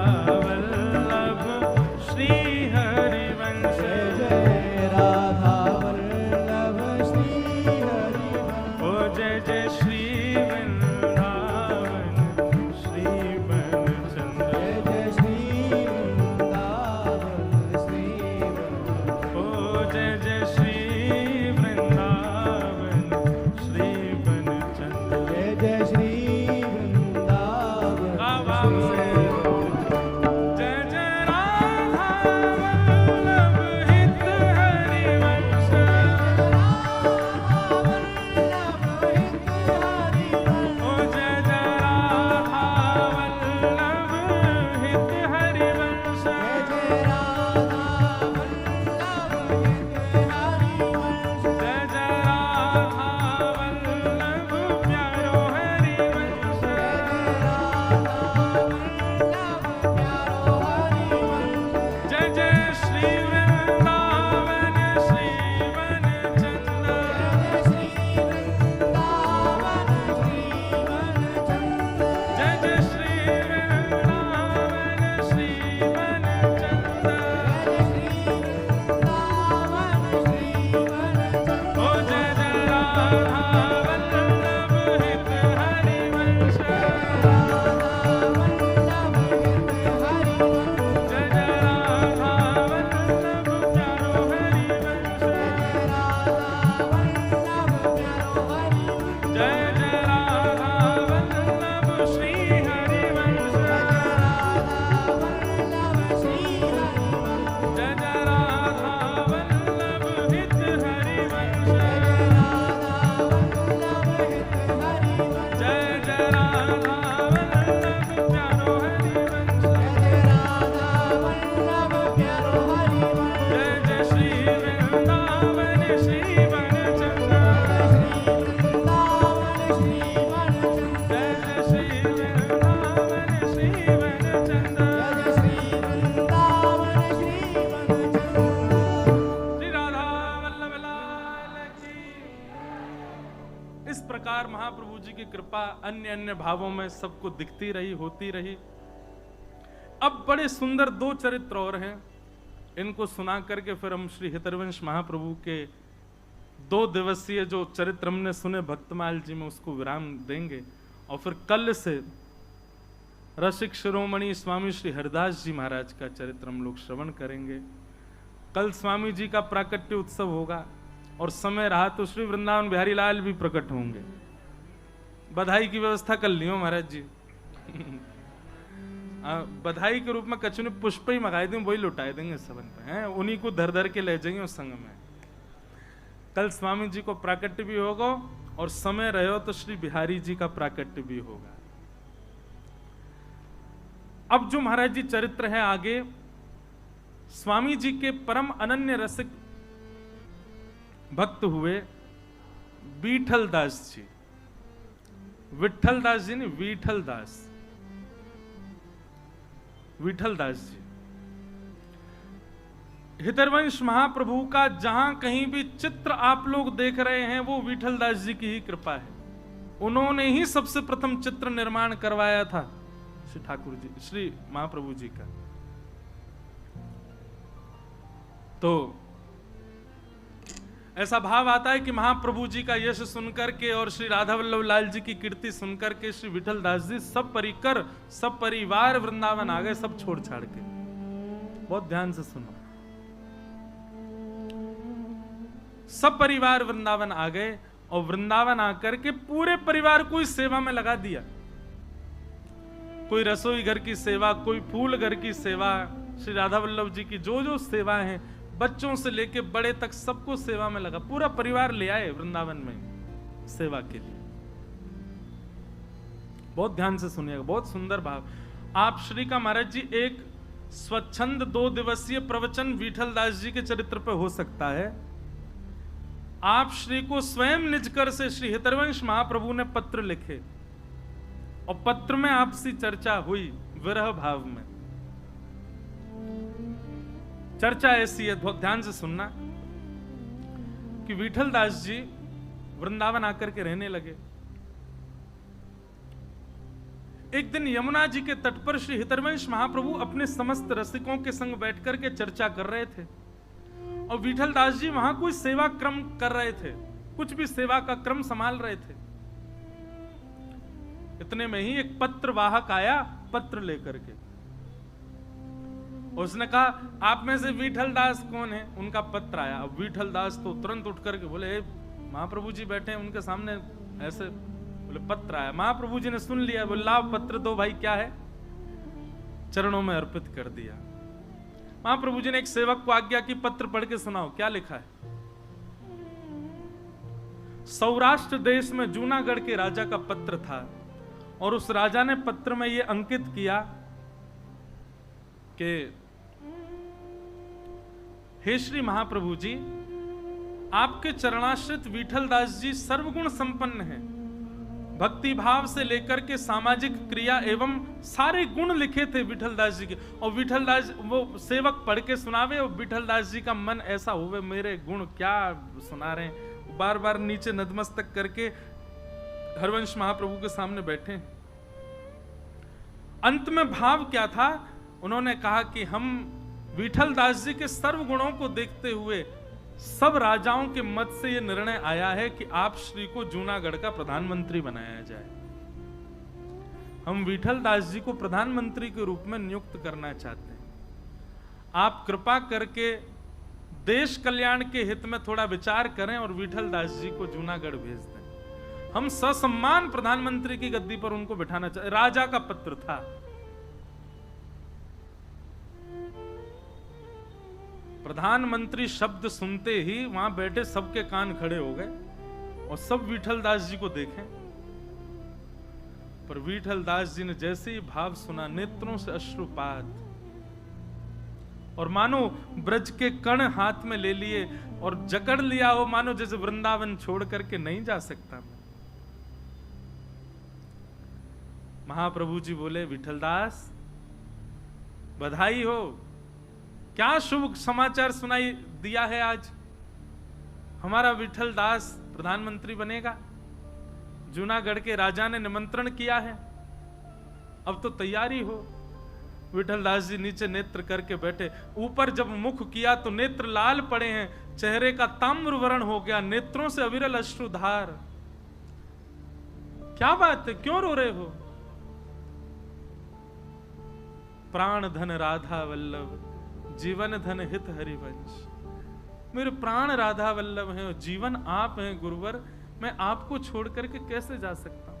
वल्लभ श्री हरिवंश, जय राधा वल्लभ श्री हरिवंश, ओ जय जय श्री वृंदावन श्री वनचंद्र, जय जय श्री वृंदावन श्री वनचंद्र, ओ जय जय श्री वृंदावन श्री वनचंद्र, जय जय श्री वृंदावन श्री वनचंद्र, जय जय राधा वल्लभ हित हरिवंश, ओ जय जय राधा वल्लभ हित हरिवंश, जय जय राधा वल्लभ हित हरिवंश, जय जय राधा वल्लभ प्यारो हरिवंश, जय जय राधा वल्लभ प्यारो हरिवंश, जय जय श्री वृंदावन श्री वनचंद्र, जय जय श्री वृंदावन श्री वनचंद्र, जय जय श्री वृंदावन श्री वनचंद्र, जय जय श्री वृंदावन श्री वनचंद्र, ओ जय जय राधा वल्लभ हित हरिवंश, जय राधा वल्लभ हित हरिवंश, जय जय राधा वल्लभ प्यारो हरिवंश, जय राधा वल्लभ प्यारो हरिवंश, जय जय राधा वल्लभ श्री हरिवंश, जय जय राधा वल्लभ श्री हरिवंश, जय जय राधा वल्लभ हित हरिवंश, जय राधा वल्लभ हित हरिवंश, जय जय राधा वल्लभ प्यारो हरिवंश, जय राधा वल्लभ प्यारो हरिवंश, जय जय श्री वृंदावन श्री वनचंद्र, जय जय श्री वृंदावन श्री वनचंद्र, जय जय श्री वृंदावन श्री वनचंद्र, श्री राधा वल्लभ लाल की। इस प्रकार महाप्रभु जी की कृपा अन्य अन्य भावों में सबको दिखती रही, होती रही। अब बड़े सुंदर दो चरित्र और हैं, इनको सुना करके फिर हम श्री हितरवंश महाप्रभु के 2 दिवसीय जो चरित्र हमने सुने भक्तमाल जी में उसको विराम देंगे और फिर कल से रसिक शिरोमणि स्वामी श्री हरिदास जी महाराज का चरित्र हम लोग श्रवण करेंगे। कल स्वामी जी का प्राकट्य उत्सव होगा और समय रहा तो श्री वृंदावन बिहारी लाल भी प्रकट होंगे। बधाई की व्यवस्था कर लियो महाराज जी। बधाई के रूप में कछु ने पुष्प ही मंगाए दें, वही लुटाए देंगे सबन पे हैं, उन्हीं को धर धर के ले जाएंगे उस संग में। कल स्वामी जी को प्राकट्य भी होगा और समय रहे हो तो श्री बिहारी जी का प्राकट्य भी होगा। अब जो महाराज जी चरित्र है आगे, स्वामी जी के परम अनन्य रसिक भक्त हुए विठल दास जी। विठल दास जी नहीं, विठल दास, विठल दास जी। हितरवंश महाप्रभु का जहां कहीं भी चित्र आप लोग देख रहे हैं वो विठल दास जी की ही कृपा है। उन्होंने ही सबसे प्रथम चित्र निर्माण करवाया था श्री ठाकुर जी, श्री महाप्रभु जी का। तो ऐसा भाव आता है कि महाप्रभु जी का यश सुनकर के और श्री राधा वल्लभ लाल जी की कीर्ति सुनकर के श्री विठल दास जी सब परिकर सब परिवार वृंदावन आ गए, सब छोड़ छाड़ के। बहुत ध्यान से सुनो, सब परिवार वृंदावन आ गए और वृंदावन आकर के पूरे परिवार को इस सेवा में लगा दिया। कोई रसोई घर की सेवा, कोई फूल घर की सेवा, श्री राधा वल्लभ जी की जो जो सेवा है, बच्चों से लेके बड़े तक सबको सेवा में लगा। पूरा परिवार ले आए वृंदावन में सेवा के लिए। बहुत ध्यान से सुनिएगा, बहुत सुंदर भाव। आप श्री का महाराज जी एक स्वच्छंद 2 दिवसीय प्रवचन विठल दास जी के चरित्र पर हो सकता है। आप श्री को स्वयं निज कर से श्री हितरवंश महाप्रभु ने पत्र लिखे और पत्र में आपसी चर्चा हुई विरह भाव में। चर्चा ऐसी है, बहुत ध्यान से सुनना, कि विठल दास जी वृंदावन आकर के रहने लगे। एक दिन यमुना जी के तट पर श्री हितरवंश महाप्रभु अपने समस्त रसिकों के संग बैठकर के चर्चा कर रहे थे और विठल दास जी वहां कोई सेवा क्रम कर रहे थे, कुछ भी सेवा का क्रम संभाल रहे थे। इतने में ही एक पत्र वाहक आया पत्र लेकर के। उसने कहा, आप में से विठल दास कौन है? उनका पत्र आया। अब विठल दास तो तुरंत उठ करके बोले, महाप्रभु जी बैठे हैं उनके सामने, ऐसे बोले पत्र आया। महाप्रभु जी ने सुन लिया, बोले लाओ पत्र दो भाई, क्या है? चरणों में अर्पित कर दिया। महाप्रभु जी ने एक सेवक को आज्ञा की, पत्र पढ़ के सुनाओ, क्या लिखा है? सौराष्ट्र देश में जूनागढ़ के राजा का पत्र था और उस राजा ने पत्र में यह अंकित किया कि हे श्री महाप्रभु जी, आपके चरणाश्रित विठल दास जी सर्वगुण संपन्न हैं। भक्ति भाव से लेकर के सामाजिक क्रिया एवं सारे गुण लिखे थे विठल दास जी के। और विठल दास, वो सेवक पढ़ के सुनावे और विठल दास जी का मन ऐसा होवे, मेरे गुण क्या सुना रहे हैं, बार बार नीचे नतमस्तक करके हरवंश महाप्रभु के सामने बैठे। अंत में भाव क्या था? उन्होंने कहा कि हम विठल दास जी के सर्व गुणों को देखते हुए सब राजाओं के मत से यह निर्णय आया है कि आप श्री को जूनागढ़ का प्रधानमंत्री बनाया जाए। हम विठल दास जी को प्रधानमंत्री के रूप में नियुक्त करना चाहते हैं। आप कृपा करके देश कल्याण के हित में थोड़ा विचार करें और विठल दास जी को जूनागढ़ भेज दें। हम ससम्मान प्रधानमंत्री की गद्दी पर उनको बिठाना चाहते। राजा का पत्र था। प्रधानमंत्री शब्द सुनते ही वहां बैठे सबके कान खड़े हो गए और सब विठल दास जी को देखें। पर विठल दास जी ने जैसे ही भाव सुना, नेत्रों से अश्रुपात, और मानो ब्रज के कण हाथ में ले लिए और जकड़ लिया हो, मानो जैसे वृंदावन छोड़ करके नहीं जा सकता। महाप्रभु जी बोले, विठल दास बधाई हो, क्या शुभ समाचार सुनाई दिया है आज। हमारा विठल दास प्रधानमंत्री बनेगा। जूनागढ़ के राजा ने निमंत्रण किया है, अब तो तैयारी हो। विठल दास जी नीचे नेत्र करके बैठे, ऊपर जब मुख किया तो नेत्र लाल पड़े हैं, चेहरे का ताम्र वर्ण हो गया, नेत्रों से अविरल अश्रुधार। क्या बात है, क्यों रो रहे हो? प्राण धन राधा वल्लभ, जीवन धन हित हरिवंश। मेरे प्राण राधा वल्लभ हैं, जीवन आप हैं गुरुवर, मैं आपको छोड़ करके कैसे जा सकता हूं?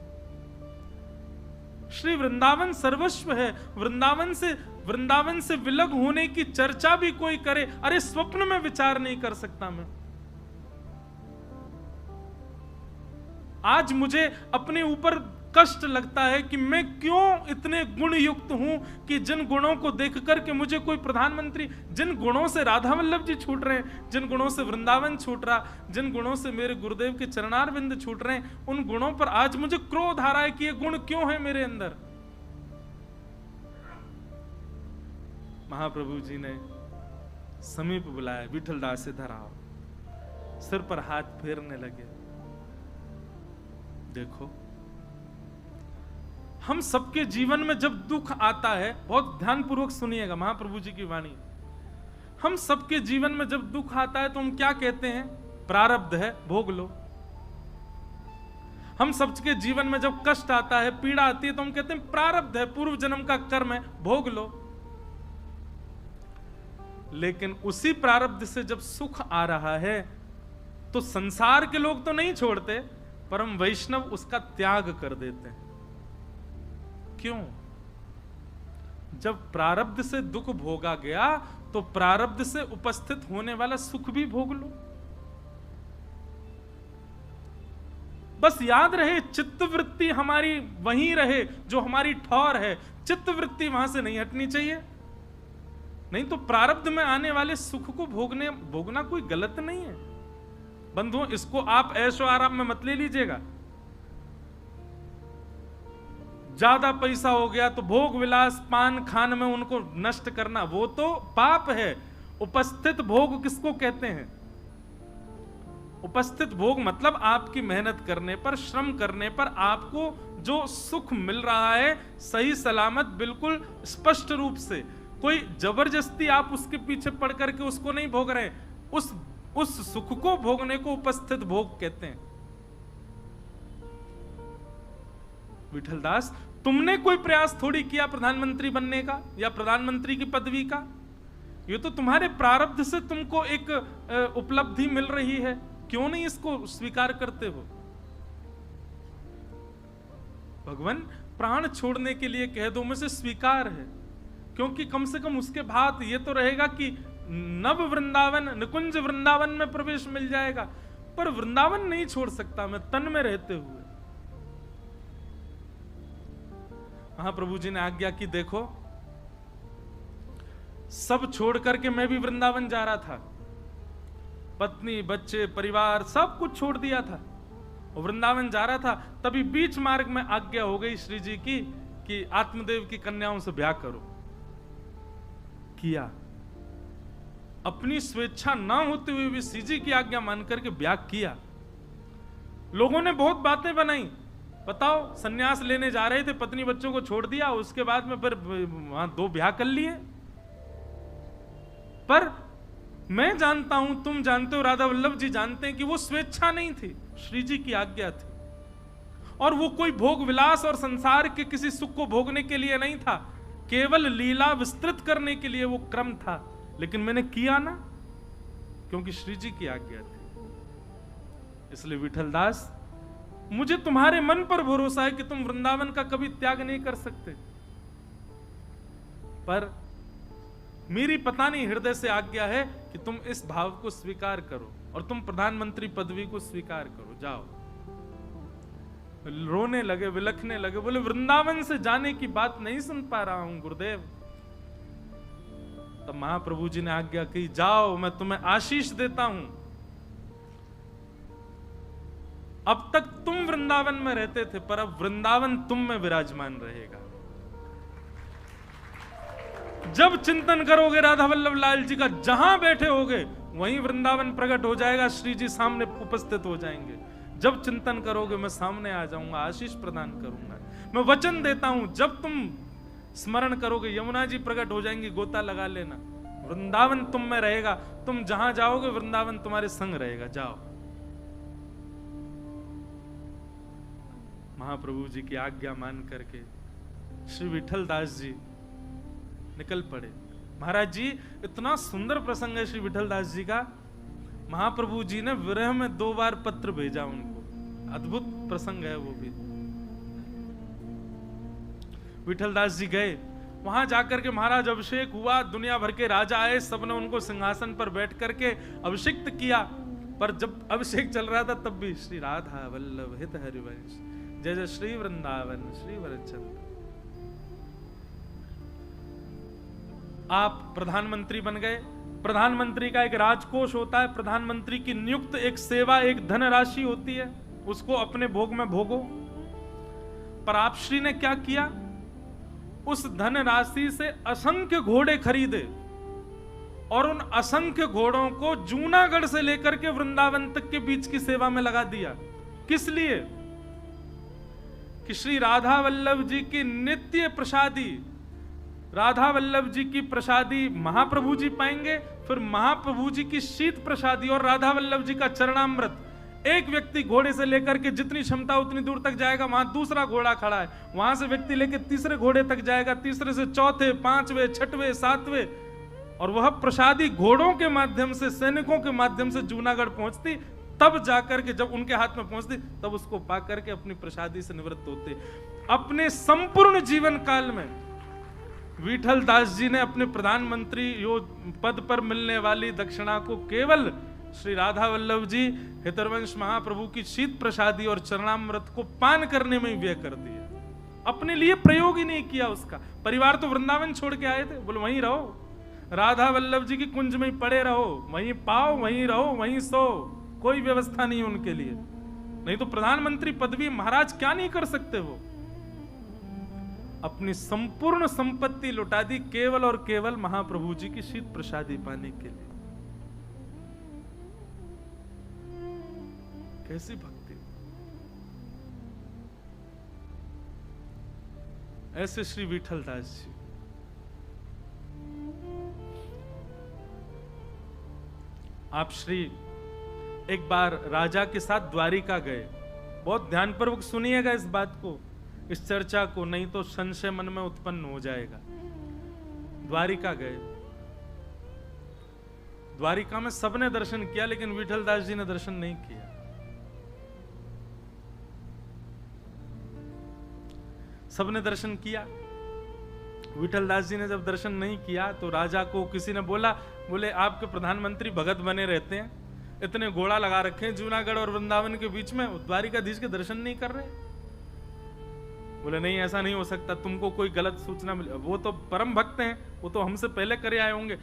श्री वृंदावन सर्वस्व है। वृंदावन से विलग होने की चर्चा भी कोई करे, अरे स्वप्न में विचार नहीं कर सकता मैं। आज मुझे अपने ऊपर कष्ट लगता है कि मैं क्यों इतने गुण युक्त हूं कि जिन गुणों को देख करके मुझे कोई प्रधानमंत्री, जिन गुणों से राधा वल्लभ जी छूट रहे हैं, जिन गुणों से वृंदावन छूट रहा, जिन गुणों से मेरे गुरुदेव के चरणारविंद छूट रहे हैं, उन गुणों पर आज मुझे क्रोध आ रहा है कि ये गुण क्यों है मेरे अंदर। महाप्रभु जी ने समीप बुलाया, विठलदास इधर आओ, सिर पर हाथ फेरने लगे। देखो, हम सबके जीवन में जब दुख आता है, बहुत ध्यानपूर्वक सुनिएगा महाप्रभु जी की वाणी, हम सबके जीवन में जब दुख आता है तो हम क्या कहते हैं? प्रारब्ध है, भोग लो। हम सबके जीवन में जब कष्ट आता है, पीड़ा आती है, तो हम कहते हैं प्रारब्ध है, पूर्व जन्म का कर्म है, भोग लो। लेकिन उसी प्रारब्ध से जब सुख आ रहा है तो संसार के लोग तो नहीं छोड़ते, परम वैष्णव उसका त्याग कर देते हैं। क्यों? जब प्रारब्ध से दुख भोगा गया तो प्रारब्ध से उपस्थित होने वाला सुख भी भोग लो। बस याद रहे, चित्तवृत्ति हमारी वहीं रहे जो हमारी ठौर है, चित्तवृत्ति वहां से नहीं हटनी चाहिए। नहीं तो प्रारब्ध में आने वाले सुख को भोगना कोई गलत नहीं है बंधुओं। इसको आप ऐशो आराम में मत ले लीजिएगा। ज्यादा पैसा हो गया तो भोग विलास पान खान में उनको नष्ट करना, वो तो पाप है। उपस्थित भोग किसको कहते हैं? उपस्थित भोग मतलब आपकी मेहनत करने पर, श्रम करने पर आपको जो सुख मिल रहा है, सही सलामत, बिल्कुल स्पष्ट रूप से, कोई जबरदस्ती आप उसके पीछे पड़ करके उसको नहीं भोग रहे, उस सुख को भोगने को उपस्थित भोग कहते हैं। विठलदास, तुमने कोई प्रयास थोड़ी किया प्रधानमंत्री बनने का या प्रधानमंत्री की पदवी का, ये तो तुम्हारे प्रारब्ध से तुमको एक उपलब्धि मिल रही है, क्यों नहीं इसको स्वीकार करते हो? भगवान प्राण छोड़ने के लिए कह दो, मुझे स्वीकार है, क्योंकि कम से कम उसके बाद ये तो रहेगा कि नव वृंदावन, निकुंज वृंदावन में प्रवेश मिल जाएगा। पर वृंदावन नहीं छोड़ सकता मैं तन में रहते हुए। महाप्रभु जी ने आज्ञा की, देखो सब छोड़ करके मैं भी वृंदावन जा रहा था, पत्नी बच्चे परिवार सब कुछ छोड़ दिया था और वृंदावन जा रहा था। तभी बीच मार्ग में आज्ञा हो गई श्री जी की कि आत्मदेव की कन्याओं से ब्याह करो। किया, अपनी स्वेच्छा ना होते हुए भी श्री जी की आज्ञा मान करके ब्याह किया। लोगों ने बहुत बातें बनाई, बताओ सन्यास लेने जा रहे थे, पत्नी बच्चों को छोड़ दिया, उसके बाद में फिर वहां 2 ब्याह कर लिए। पर मैं जानता हूं, तुम जानते हो, राधा वल्लभ जी जानते हैं कि वो स्वेच्छा नहीं थी, श्री जी की आज्ञा थी। और वो कोई भोग विलास और संसार के किसी सुख को भोगने के लिए नहीं था, केवल लीला विस्तृत करने के लिए वो क्रम था। लेकिन मैंने किया ना, क्योंकि श्री जी की आज्ञा थी। इसलिए विठलदास, मुझे तुम्हारे मन पर भरोसा है कि तुम वृंदावन का कभी त्याग नहीं कर सकते, पर मेरी पता नहीं हृदय से आज्ञा है कि तुम इस भाव को स्वीकार करो और तुम प्रधानमंत्री पदवी को स्वीकार करो। जाओ। रोने लगे, विलखने लगे, बोले वृंदावन से जाने की बात नहीं सुन पा रहा हूं गुरुदेव। तब महाप्रभु जी ने आज्ञा की, जाओ मैं तुम्हें आशीष देता हूं। अब तक तुम वृंदावन में रहते थे, पर अब वृंदावन तुम में विराजमान रहेगा। जब चिंतन करोगे राधा वल्लभ लाल जी का, जहां बैठे होगे वहीं वृंदावन प्रकट हो जाएगा, श्री जी सामने उपस्थित हो जाएंगे। जब चिंतन करोगे मैं सामने आ जाऊंगा, आशीष प्रदान करूंगा। मैं वचन देता हूं, जब तुम स्मरण करोगे यमुना जी प्रकट हो जाएंगी, गोता लगा लेना, वृंदावन तुम में रहेगा। तुम जहां जाओगे वृंदावन तुम्हारे संग रहेगा। जाओ। महाप्रभु जी की आज्ञा मान करके श्री विठलदास जी निकल पड़े। महाराज जी, इतना सुंदर प्रसंग है श्री विठलदास जी का महाप्रभु जी ने विरह में 2 बार पत्र भेजा उनको। अद्भुत प्रसंग है वो भी। विठलदास जी गए, वहां जाकर के महाराज अभिषेक हुआ, दुनिया भर के राजा आए, सबने उनको सिंहासन पर बैठ करके अभिषिक्त किया। पर जब अभिषेक चल रहा था तब भी श्री राधा वल्लभ हित हरिवंश, जय जय श्री वृंदावन श्री वरचंद्र। आप प्रधानमंत्री बन गए। प्रधानमंत्री का एक राजकोष होता है, प्रधानमंत्री की नियुक्त एक सेवा, एक धनराशि होती है, उसको अपने भोग में भोगो। पर आप श्री ने क्या किया, उस धनराशि से असंख्य घोड़े खरीदे और उन असंख्य घोड़ों को जूनागढ़ से लेकर के वृंदावन तक के बीच की सेवा में लगा दिया। किस लिए? कि श्री राधा वल्लभ जी की नित्य प्रसादी, राधा वल्लभ जी की प्रसादी महाप्रभु जी पाएंगे, फिर महाप्रभु जी की शीत प्रसादी और राधा वल्लभ जी का चरणामृत। एक व्यक्ति घोड़े से लेकर के जितनी क्षमता उतनी दूर तक जाएगा, वहां दूसरा घोड़ा खड़ा है, वहां से व्यक्ति लेकर तीसरे घोड़े तक जाएगा, तीसरे से चौथे, पांचवे, छठवें, सातवें, और वह प्रसादी घोड़ों के माध्यम से, सैनिकों के माध्यम से जूनागढ़ पहुंचती, तब जाकर के जब उनके हाथ में पहुंचती तब उसको पाकर के अपनी प्रसादी से निवृत्त होते। अपने संपूर्ण जीवन काल में विठल दास जी ने अपने प्रधानमंत्री पद पर मिलने वाली दक्षिणा को केवल श्री राधा वल्लभ जी हितरवंश महाप्रभु की शीत प्रसादी और चरणामृत को पान करने में ही व्यय कर दिया। अपने लिए प्रयोग ही नहीं किया उसका। परिवार तो वृंदावन छोड़ के आए थे, बोले वहीं रहो, राधा वल्लभ जी की कुंज में ही पड़े रहो, वहीं पाओ, वहीं रहो, वहीं सो, कोई व्यवस्था नहीं उनके लिए। नहीं तो प्रधानमंत्री पदवी महाराज क्या नहीं कर सकते वो। अपनी संपूर्ण संपत्ति लुटा दी केवल और केवल महाप्रभु जी की शीत प्रसादी पाने के लिए। कैसी भक्ति! ऐसे श्री विठल दास जी। आप श्री एक बार राजा के साथ द्वारिका गए। बहुत ध्यानपूर्वक सुनिएगा इस बात को, इस चर्चा को, नहीं तो संशय मन में उत्पन्न हो जाएगा। द्वारिका गए, द्वारिका में सबने दर्शन किया, लेकिन विठल दास जी ने दर्शन नहीं किया। सबने दर्शन किया, विठल दास जी ने जब दर्शन नहीं किया तो राजा को किसी ने बोला, बोले आपके प्रधानमंत्री भगत बने रहते हैं, इतने घोड़ा लगा रखे हैं जूनागढ़ और वृंदावन के बीच में, द्वारिकाधीश के दर्शन नहीं कर रहे। बोले नहीं, ऐसा नहीं हो सकता, तुमको कोई गलत सूचना मिली। वो तो परम भक्त हैं, वो तो हमसे पहले करे आए होंगे,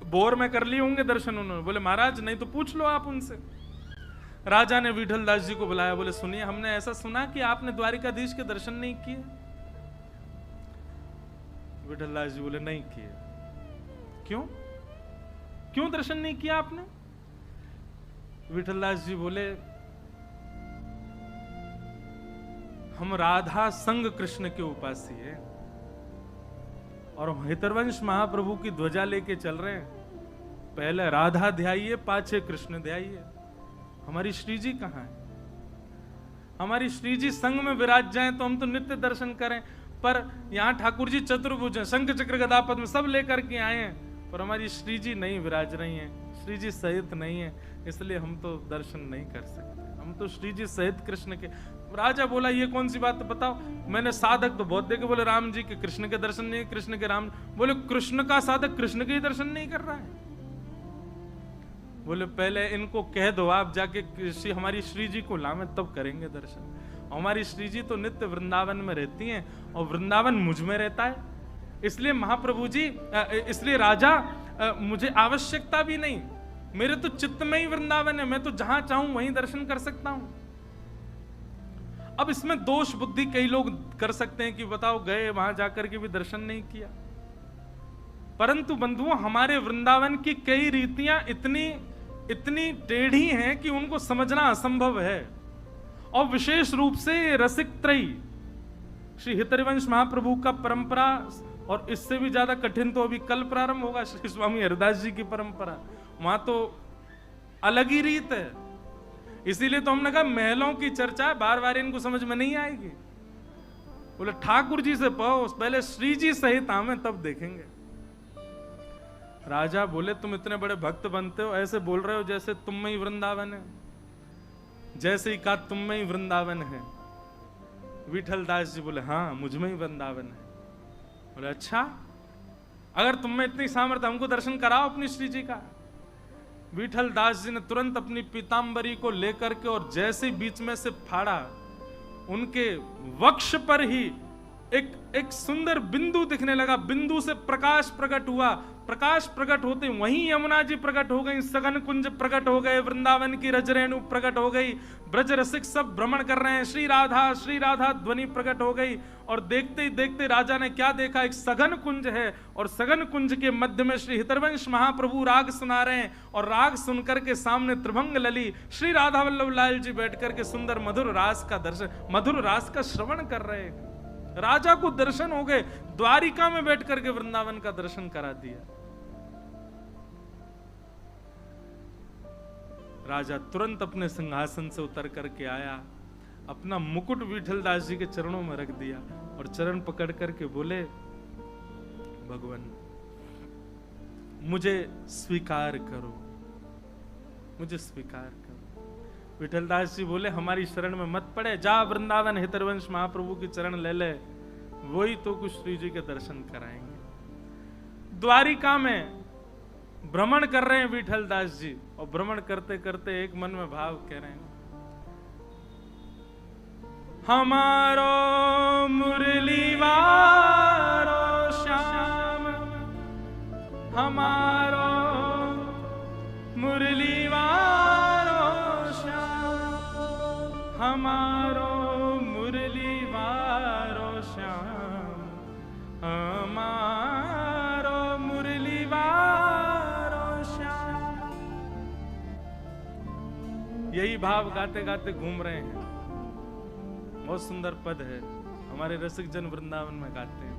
बोर में कर लिए होंगे दर्शन उन्होंने। बोले महाराज नहीं तो पूछ लो आप उनसे। राजा ने विठल दास जी को बुलाया, बोले सुनिए, हमने ऐसा सुना कि आपने द्वारिकाधीश के दर्शन नहीं किए। विठल दास जी बोले नहीं किए। क्यों? क्यों दर्शन नहीं किया आपने? विठल दास जी बोले हम राधा संग कृष्ण के उपासी हैं और हितरवंश महाप्रभु की ध्वजा लेके चल रहे हैं। पहले राधा ध्याइए, पाछे कृष्ण ध्याइए। हमारी श्री जी कहां है? हमारी श्री जी संग में विराज जाएं तो हम तो नित्य दर्शन करें, पर यहां ठाकुर जी चतुर्भुज हैं, शंख चक्र गदा पद्म सब लेकर के आए हैं, पर हमारी श्री जी नहीं विराज रही हैं, श्री जी सहित नहीं है, इसलिए हम तो दर्शन नहीं कर सकते। हम तो श्री जी सहित कृष्ण के। राजा बोला ये कौन सी बात बताओ, मैंने साधक तो बहुत देखे। बोले राम जी के कृष्ण के दर्शन नहीं, कृष्ण के राम। बोले कृष्ण का साधक कृष्ण के ही दर्शन नहीं कर रहा है। बोले पहले इनको कह दो आप जाके हमारी श्री जी को लावे, तब करेंगे दर्शन। हमारी श्री जी तो नित्य वृंदावन में रहती हैं और वृंदावन मुझ में रहता है, इसलिए महाप्रभु जी, इसलिए राजा मुझे आवश्यकता भी नहीं, मेरे तो चित्त में ही वृंदावन है, मैं तो जहां चाहूं वहीं दर्शन कर सकता हूं। अब इसमें दोष बुद्धि कई लोग कर सकते हैं कि बताओ गए वहां जाकर के भी दर्शन नहीं किया, परंतु बंधुओं हमारे वृंदावन की कई रीतियां इतनी टेढ़ी हैं कि उनको समझना असंभव है। और विशेष रूप से रसिक त्रयी श्री हितरवंश महाप्रभु का परंपरा, और इससे भी ज्यादा कठिन तो अभी कल प्रारंभ होगा श्री स्वामी हरिदास जी की परंपरा, वहां तो अलग ही रीत है। इसीलिए तो हमने कहा महलों की चर्चा बार बार इनको समझ में नहीं आएगी। बोले ठाकुर जी से पहो, पहले श्री जी सहित आवे तब देखेंगे। राजा बोले तुम इतने बड़े भक्त बनते हो, ऐसे बोल रहे हो जैसे तुम में ही वृंदावन है, जैसे ही कहा तुम में ही वृंदावन है। विठल दास जी बोले हाँ मुझ में ही वृंदावन है। बोले अच्छा, अगर तुम में इतनी सामर्थ्य हमको दर्शन कराओ अपनी श्री जी का। विठल दास जी ने तुरंत अपनी पीतांबरी को लेकर के और जैसे ही बीच में से फाड़ा, उनके वक्ष पर ही एक सुंदर बिंदु दिखने लगा। बिंदु से प्रकाश प्रकट हुआ। प्रकाश प्रकट होते वहीं यमुना जी प्रकट हो गई, सघन कुंज प्रकट हो गए, वृंदावन की रजरेणु प्रकट हो गई, ब्रज रसिक सब भ्रमण कर रहे हैं, श्री राधा ध्वनि प्रकट हो गई। और देखते ही देखते राजा ने क्या देखा, एक सघन कुंज है और सघन कुंज के मध्य में श्री हितरवंश महाप्रभु राग सुना रहे हैं और राग सुनकर के सामने त्रिभंग लली श्री राधा वल्लभ लाल जी बैठ करके सुंदर मधुर रास का दर्शन, मधुर रास का श्रवण कर रहे हैं। राजा को दर्शन हो गए, द्वारिका में बैठ करके वृंदावन का दर्शन करा दिया। राजा तुरंत अपने सिंहासन से उतर करके आया, अपना मुकुट विठल दास जी के चरणों में रख दिया और चरण पकड़ करके बोले भगवान मुझे स्वीकार करो, मुझे स्वीकार करो। विठल दास जी बोले हमारी शरण में मत पड़े, जा वृंदावन हितरवंश महाप्रभु की चरण ले ले, वही तो कुछ श्री जी के दर्शन कराएंगे। द्वारिका में भ्रमण कर रहे हैं विठल दास जी और भ्रमण करते करते एक मन में भाव कह रहे हैं, हमारो मुरली वारो श्याम, हमारो मुरली वारो श्याम, हमारो मुरली वारो श्याम, हमारो मुरली वारो श्याम। यही भाव गाते गाते घूम रहे हैं। बहुत सुंदर पद है, हमारे रसिक जन वृंदावन में गाते हैं।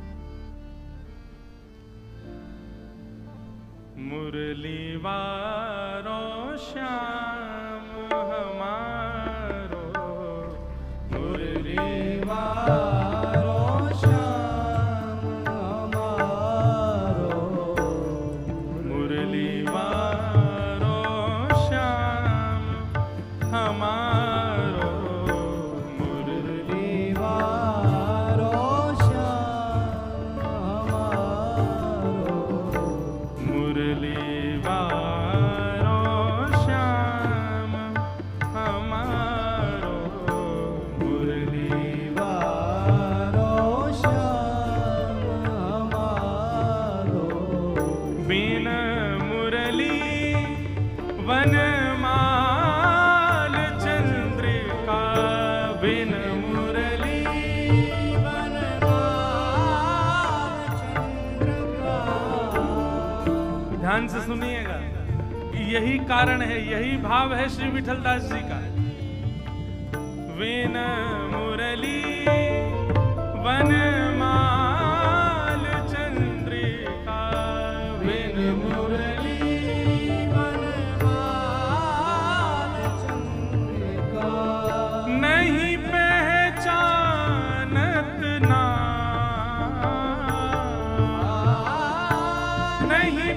मुरली वारो श्याम हमारो, मुरली वारो श्याम हमारो, मुरली वारो श्याम हमारो, ध्यान से सुनिएगा, यही कारण है, यही भाव है श्री विठल दास जी का। वेन मुरली वनमाल चंद्रिका, वेन मुरली वनमाल चंद्रिका, नहीं पहचानत ना, नहीं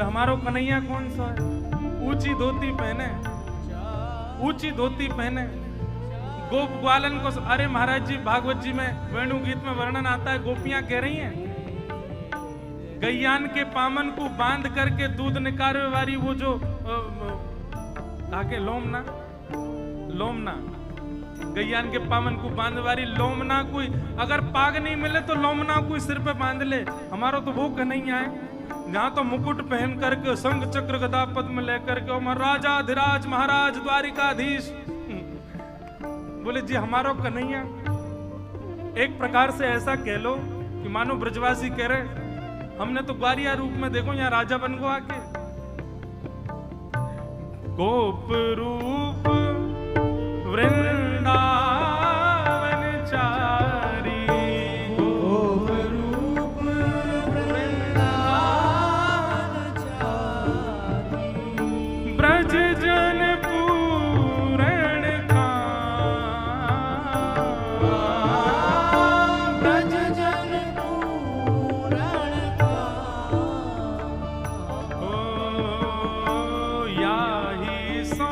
हमारो कन्हैया कौन सा है, ऊंची धोती पहने, ऊंची धोती पहने, गोप ग्वालन को, अरे महाराज जी भागवत जी में वेणु गीत में वर्णन आता है, गोपियां कह रही हैं गैयान के पामन को बांध करके दूध निकाले वाली वो जो ताके लोमना गैयान के पावन को बांधवारी लोमना कोई, अगर पाग नहीं मिले तो लोमना कोई सिर पे बांध ले। हमारा तो वो कन्हैया है जहां तो मुकुट पहन करके शंख चक्र गदा पद्म लेकर के राजा धीराज महाराज द्वारिकाधीश। बोले जी हमारो कन्हैया एक प्रकार से ऐसा कह लो कि मानो ब्रजवासी कह रहे हमने तो ग्वारिया रूप में देखो यहाँ राजा बन गो आके। गोप रूप वृंदावन चारी, गोप रूप वृंदावन चारी, ब्रज जन पूरण का, ब्रज जन पूरण का, ओ याही सो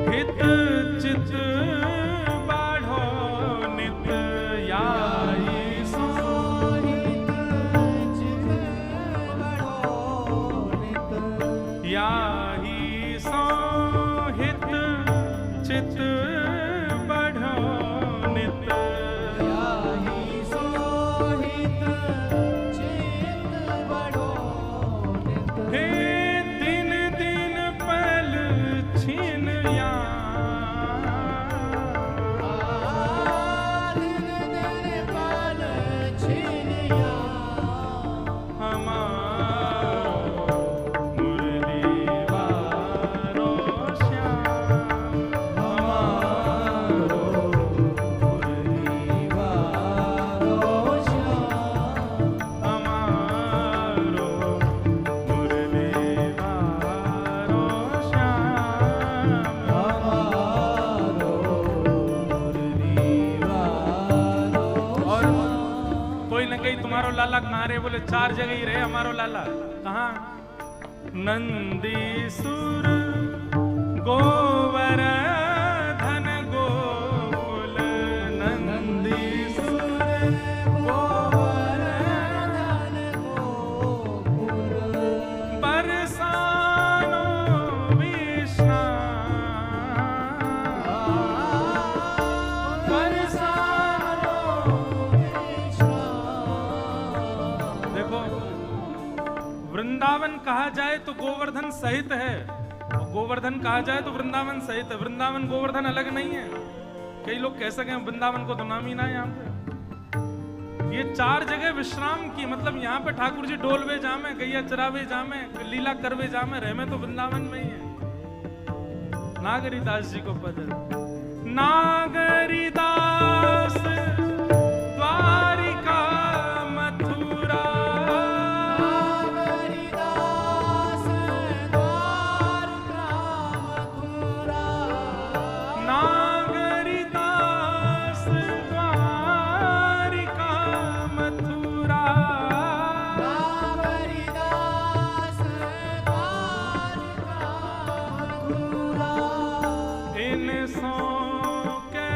हित चित बाढ़ो नित, याही सो हित चित बढ़ो नित, याही सो हित चित बढ़ो नित। याही सो हित चित बढ़ो नित। हे दिन दिन पल छीन या, दिन दिन पल छिनिया, हमारो मुरली वारो श्याम, हमारो मुरली वारो श्याम, हमारो मुरली वारो श्याम। हमारो मुरली वारो और श्याम। कोई न कहीं तुम्हारो लाला कहाँ रहे? बोले 4 जगह ही रहे हमारो लाला। कहाँ? नंदीसुर गोवर धन गोकुल, नंदीसुर गोवर्धन गोपुर, बरसानो विश्राम, बरसानो विश्राम। देखो वृंदावन कहा जाए तो गोवर्धन सहित है, और गोवर्धन कहा जाए तो वृंदावन सहित है। वृंदावन गोवर्धन अलग नहीं है। कई लोग कह सके वृंदावन को तो नाम ही ना है यहाँ पे। ये 4 जगह विश्राम की, मतलब यहाँ पे ठाकुर जी डोलवे जामे, गैया चरावे जामे, लीला करवे जामे, रहे में तो वृंदावन में ही है। नागरीदास जी को पद, नागरीदास द्वारिका मथुरा, नागरीदास द्वारका मथुरा, नागरीदास द्वारिका मथुरा, नागरीदास द्वारका मथुरा। इन सो के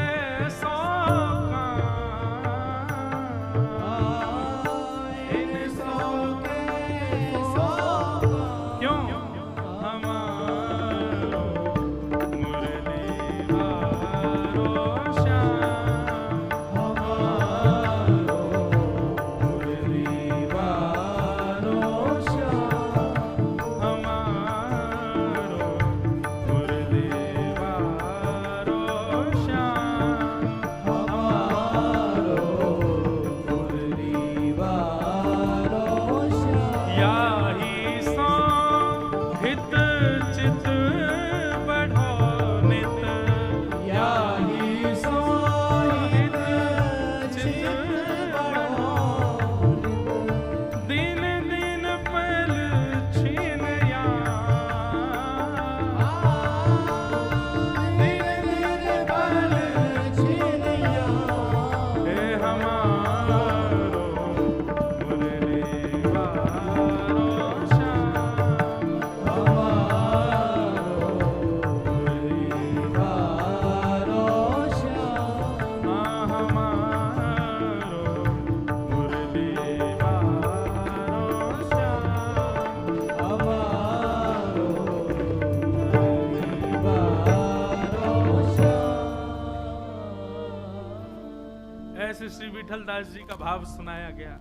से श्री विठल दास जी का भाव सुनाया गया,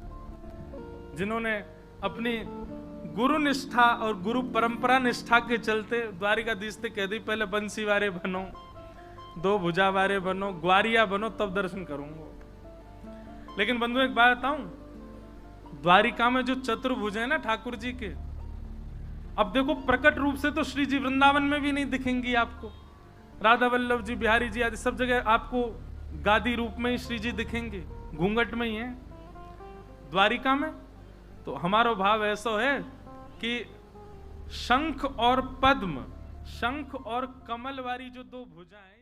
जिन्होंने अपनी गुरु निष्ठा और गुरु परंपरा निष्ठा के चलते द्वारिकाधीश से कह दी पहले बंसी वारे बनो, दो भुजा वारे बनो, ग्वारिया बनो, तब दर्शन करूंगा। लेकिन बंधु एक बात बताऊं, द्वारिका में जो चतुर्भुज है ना ठाकुर जी के, अब देखो प्रकट रूप से तो श्री जी वृंदावन में भी नहीं दिखेंगी आपको, राधा वल्लभ जी, बिहारी जी आदि सब जगह आपको गादी रूप में ही श्री जी दिखेंगे, घूंघट में ही है। द्वारिका में तो हमारा भाव ऐसा है कि शंख और पद्म, शंख और कमल वाली जो दो भुजाएं